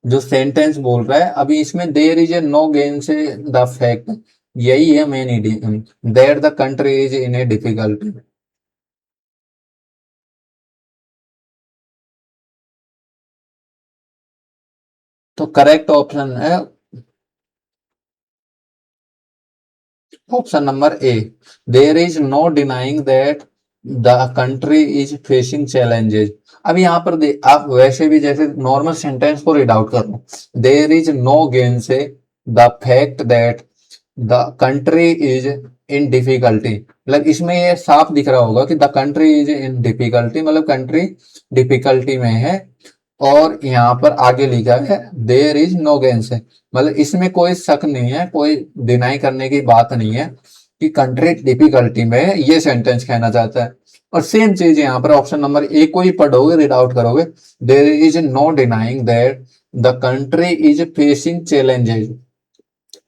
जो सेंटेंस बोल रहा है अभी इसमें, there is a no gainsay the fact, यही है main idiom, that the country is in a difficulty. तो करेक्ट ऑप्शन है option number A, there is no denying that the country is facing challenges. अब यहाँ पर आप वैसे भी जैसे नॉर्मल सेंटेंस को रीड आउट कर लो, there is no gainsay the fact that the country is in difficulty. मतलब इसमें ये साफ दिख रहा होगा कि the country is in difficulty, मतलब कंट्री डिफिकल्टी में है। और यहाँ पर आगे लिखा है देयर इज नो गेन से, मतलब इसमें कोई शक नहीं है, कोई डिनाई करने की बात नहीं है कि कंट्री डिफिकल्टी में है, ये सेंटेंस कहना चाहता है। और सेम चीज यहाँ पर ऑप्शन नंबर ए को ही पढ़ोगे, रीड आउट करोगे, there is no denying that the country is facing challenges.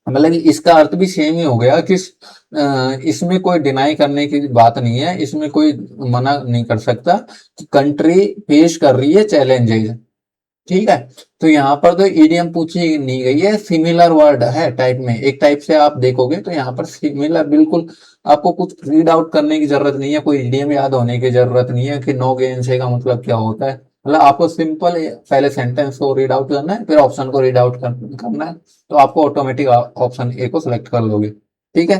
मतलब इसका अर्थ भी सेम ही हो गया कि इसमें कोई डिनाई करने की बात नहीं है, इसमें कोई मना नहीं कर सकता कि कंट्री फेस कर रही है चैलेंजेस। ठीक है, तो यहाँ पर तो ईडीएम पूछी नहीं गई है, सिमिलर वर्ड है टाइप में, एक टाइप से आप देखोगे तो यहाँ पर सिमिलर, बिल्कुल आपको कुछ रीड आउट करने की जरूरत नहीं है, कोई ईडीएम याद होने की जरूरत नहीं है कि नो गेन से का मतलब क्या होता है। मतलब आपको सिंपल पहले सेंटेंस को रीड आउट करना है, फिर ऑप्शन को रीड आउट करना है, तो आपको ऑटोमेटिक ऑप्शन ए को सिलेक्ट कर लोगे। ठीक है,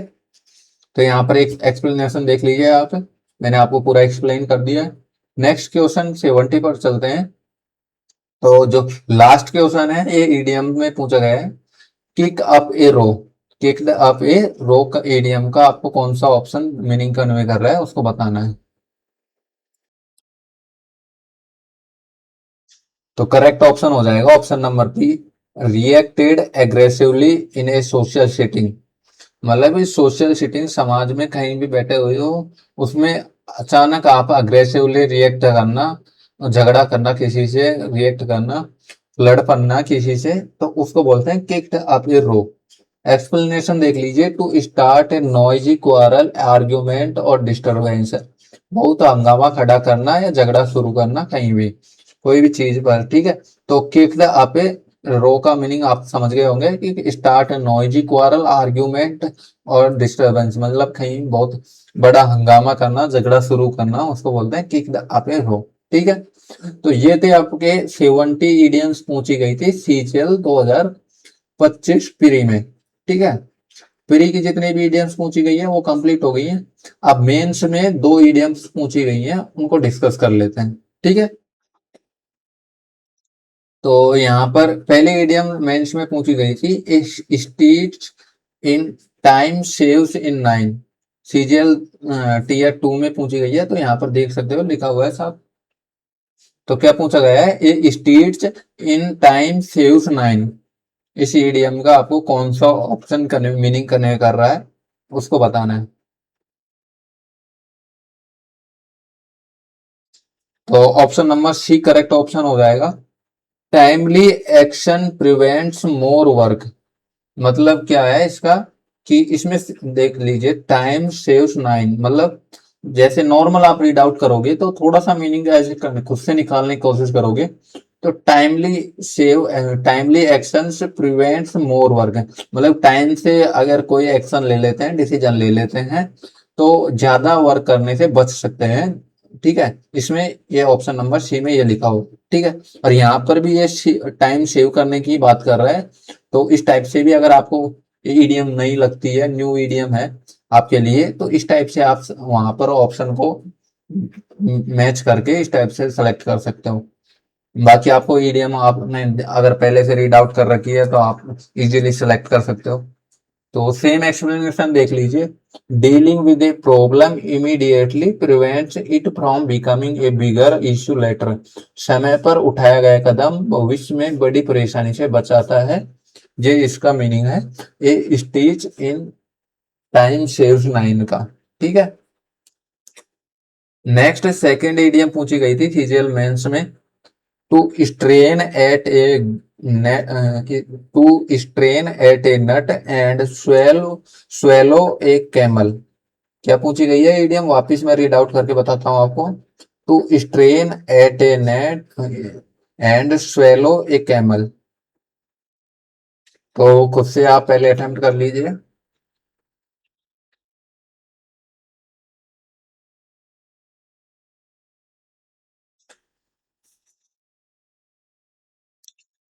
तो यहाँ पर एक एक्सप्लेनेशन देख लीजिए आप, मैंने आपको पूरा एक्सप्लेन कर दिया है। नेक्स्ट क्वेश्चन 70 पर चलते हैं। तो जो लास्ट क्वेश्चन है ये ईडीएम में पूछा गया है, kick up a row, kick up a रो का एडीएम का आपको कौन सा ऑप्शन मीनिंग कन्वे कर रहा है उसको बताना है। तो करेक्ट ऑप्शन हो जाएगा option number B, reacted aggressively in a social setting. मतलब इस सोशल सिटिंग, समाज में कहीं भी बैठे हुए हो, उसमें अचानक आप अग्रेसिवली रिएक्ट करना, झगड़ा करना किसी से, रिएक्ट करना, लड़ पड़ना किसी से, तो उसको बोलते हैं kicked up a row. Explanation देख लीजिए, to start a noisy quarrel, argument और डिस्टरबेंस। बहुत हंगामा खड़ा करना या झगड़ा शुरू करना कहीं भी, कोई भी चीज पर, ठीक है। तो किक द अप ए रो का मीनिंग आप समझ गए होंगे कि start a noisy quarrel, argument और डिस्टरबेंस, मतलब कहीं बहुत बड़ा हंगामा करना, झगड़ा शुरू करना, उसको बोलते हैं किक द अप ए रो, ठीक है। तो ये थे आपके 70 इडियम्स पूछी गई थी सीजीएल 2025 प्री में, ठीक है। प्री की जितनी भी इडियम्स पूछी गई है वो कंप्लीट हो गई है। अब मेंस में 2 इडियम्स पूछी गई हैं, उनको डिस्कस कर लेते हैं, ठीक है। तो यहाँ पर पहले इडियम मेंस में पूछी गई थी, stitch in time saves in 9। CGL tier 2 में पूछी गई है, तो यहाँ पर देख सकते हो लिखा हुआ है साहब। तो क्या पूछा गया है, ए स्टीच इन टाइम सेव्स 9। इस इडियम का आपको कौन सा ऑप्शन करने मीनिंग करने कर रहा है उसको बताना है। तो option number C correct option हो जाएगा। Timely action prevents more work. मतलब क्या है इसका, कि इसमें देख लीजिए, टाइम सेव्स 9, मतलब जैसे नॉर्मल आप रीड आउट करोगे तो थोड़ा सा मीनिंग ऐसे खुद से निकालने की कोशिश करोगे। तो timely save, timely action prevents more work, मतलब टाइम से अगर कोई एक्शन ले लेते हैं, डिसीजन ले लेते हैं, तो ज्यादा वर्क करने से बच सकते हैं, ठीक है। इसमें ये ऑप्शन नंबर सी में ये लिखा हो, ठीक है। और यहाँ पर भी ये टाइम सेव करने की बात कर रहा है। तो इस टाइप से भी अगर आपको ईडीएम नहीं लगती है, न्यू ईडीएम है आपके लिए, तो इस टाइप से आप वहां पर ऑप्शन को मैच करके इस टाइप से सेलेक्ट कर सकते हो। बाकी आपको ईडीएम आपने अगर पहले से रीड आउट कर रखी है तो आप इजीली सेलेक्ट कर सकते हो। तो सेम एक्सप्लेनेशन देख लीजिए, dealing with a problem immediately prevents it from becoming a bigger issue later. समय पर उठाया गया कदम भविष्य में बड़ी परेशानी से बचाता है, ये इसका मीनिंग है। A stage in time saves 9 का, ठीक है। नेक्स्ट सेकेंड इडियम पूछी गई थी सीजीएल मेंस में, to strain at a to strain at a gnat and swallow a camel. क्या पूछी गई है इडियम, वापिस मैं रीड आउट करके बताता हूँ आपको। To strain at a gnat and swallow a camel. तो खुद से आप पहले अटेम्प्ट कर लीजिए।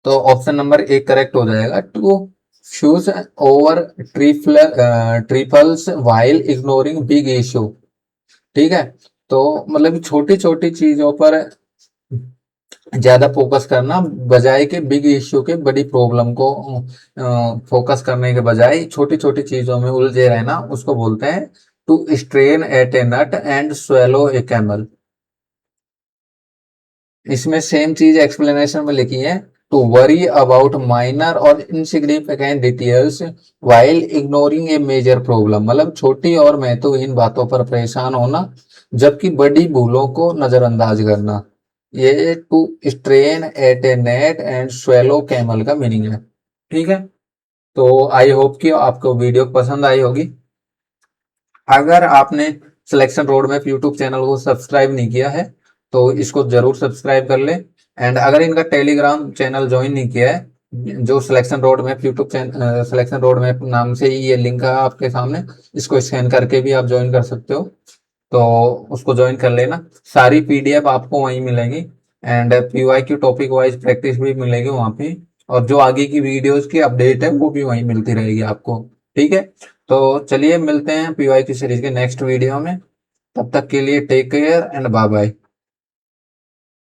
तो ऑप्शन नंबर एक करेक्ट हो जाएगा, to fuss over trifles while ignoring big issue, ठीक है। तो मतलब छोटी छोटी चीजों पर ज्यादा फोकस करना, बजाय के बिग इश्यू के, बड़ी प्रॉब्लम को फोकस करने के बजाय छोटी छोटी चीजों में उलझे रहना, उसको बोलते हैं to strain at a gnat and swallow a camel. इसमें सेम चीज एक्सप्लेनेशन में लिखी है, टू वरी अबाउट माइनर और insignificant details while ignoring a major problem. मतलब छोटी और महत्वहीन बातों पर परेशान होना जबकि बड़ी भूलों को नजरअंदाज करना। ये to strain at a gnat and swallow camel का मीनिंग है, ठीक है। तो आई होप कि आपको वीडियो पसंद आई होगी। अगर आपने selection road map YouTube channel को सब्सक्राइब नहीं किया है तो इसको जरूर सब्सक्राइब कर ले। एंड अगर इनका टेलीग्राम चैनल ज्वाइन नहीं किया है, जो selection road map YouTube channel, selection road map नाम से ही ये लिंक है आपके सामने, इसको स्कैन करके भी आप ज्वाइन कर सकते हो। तो उसको ज्वाइन कर लेना, सारी पीडीएफ आपको वहीं मिलेगी। एंड पीवाई की टॉपिक वाइज प्रैक्टिस भी मिलेगी वहां पे, और जो आगे की वीडियोस की अपडेट है वो भी वहीं मिलती रहेगी आपको, ठीक है। तो चलिए मिलते हैं पीवाई की सीरीज के नेक्स्ट वीडियो में। तब तक के लिए take care and bye bye.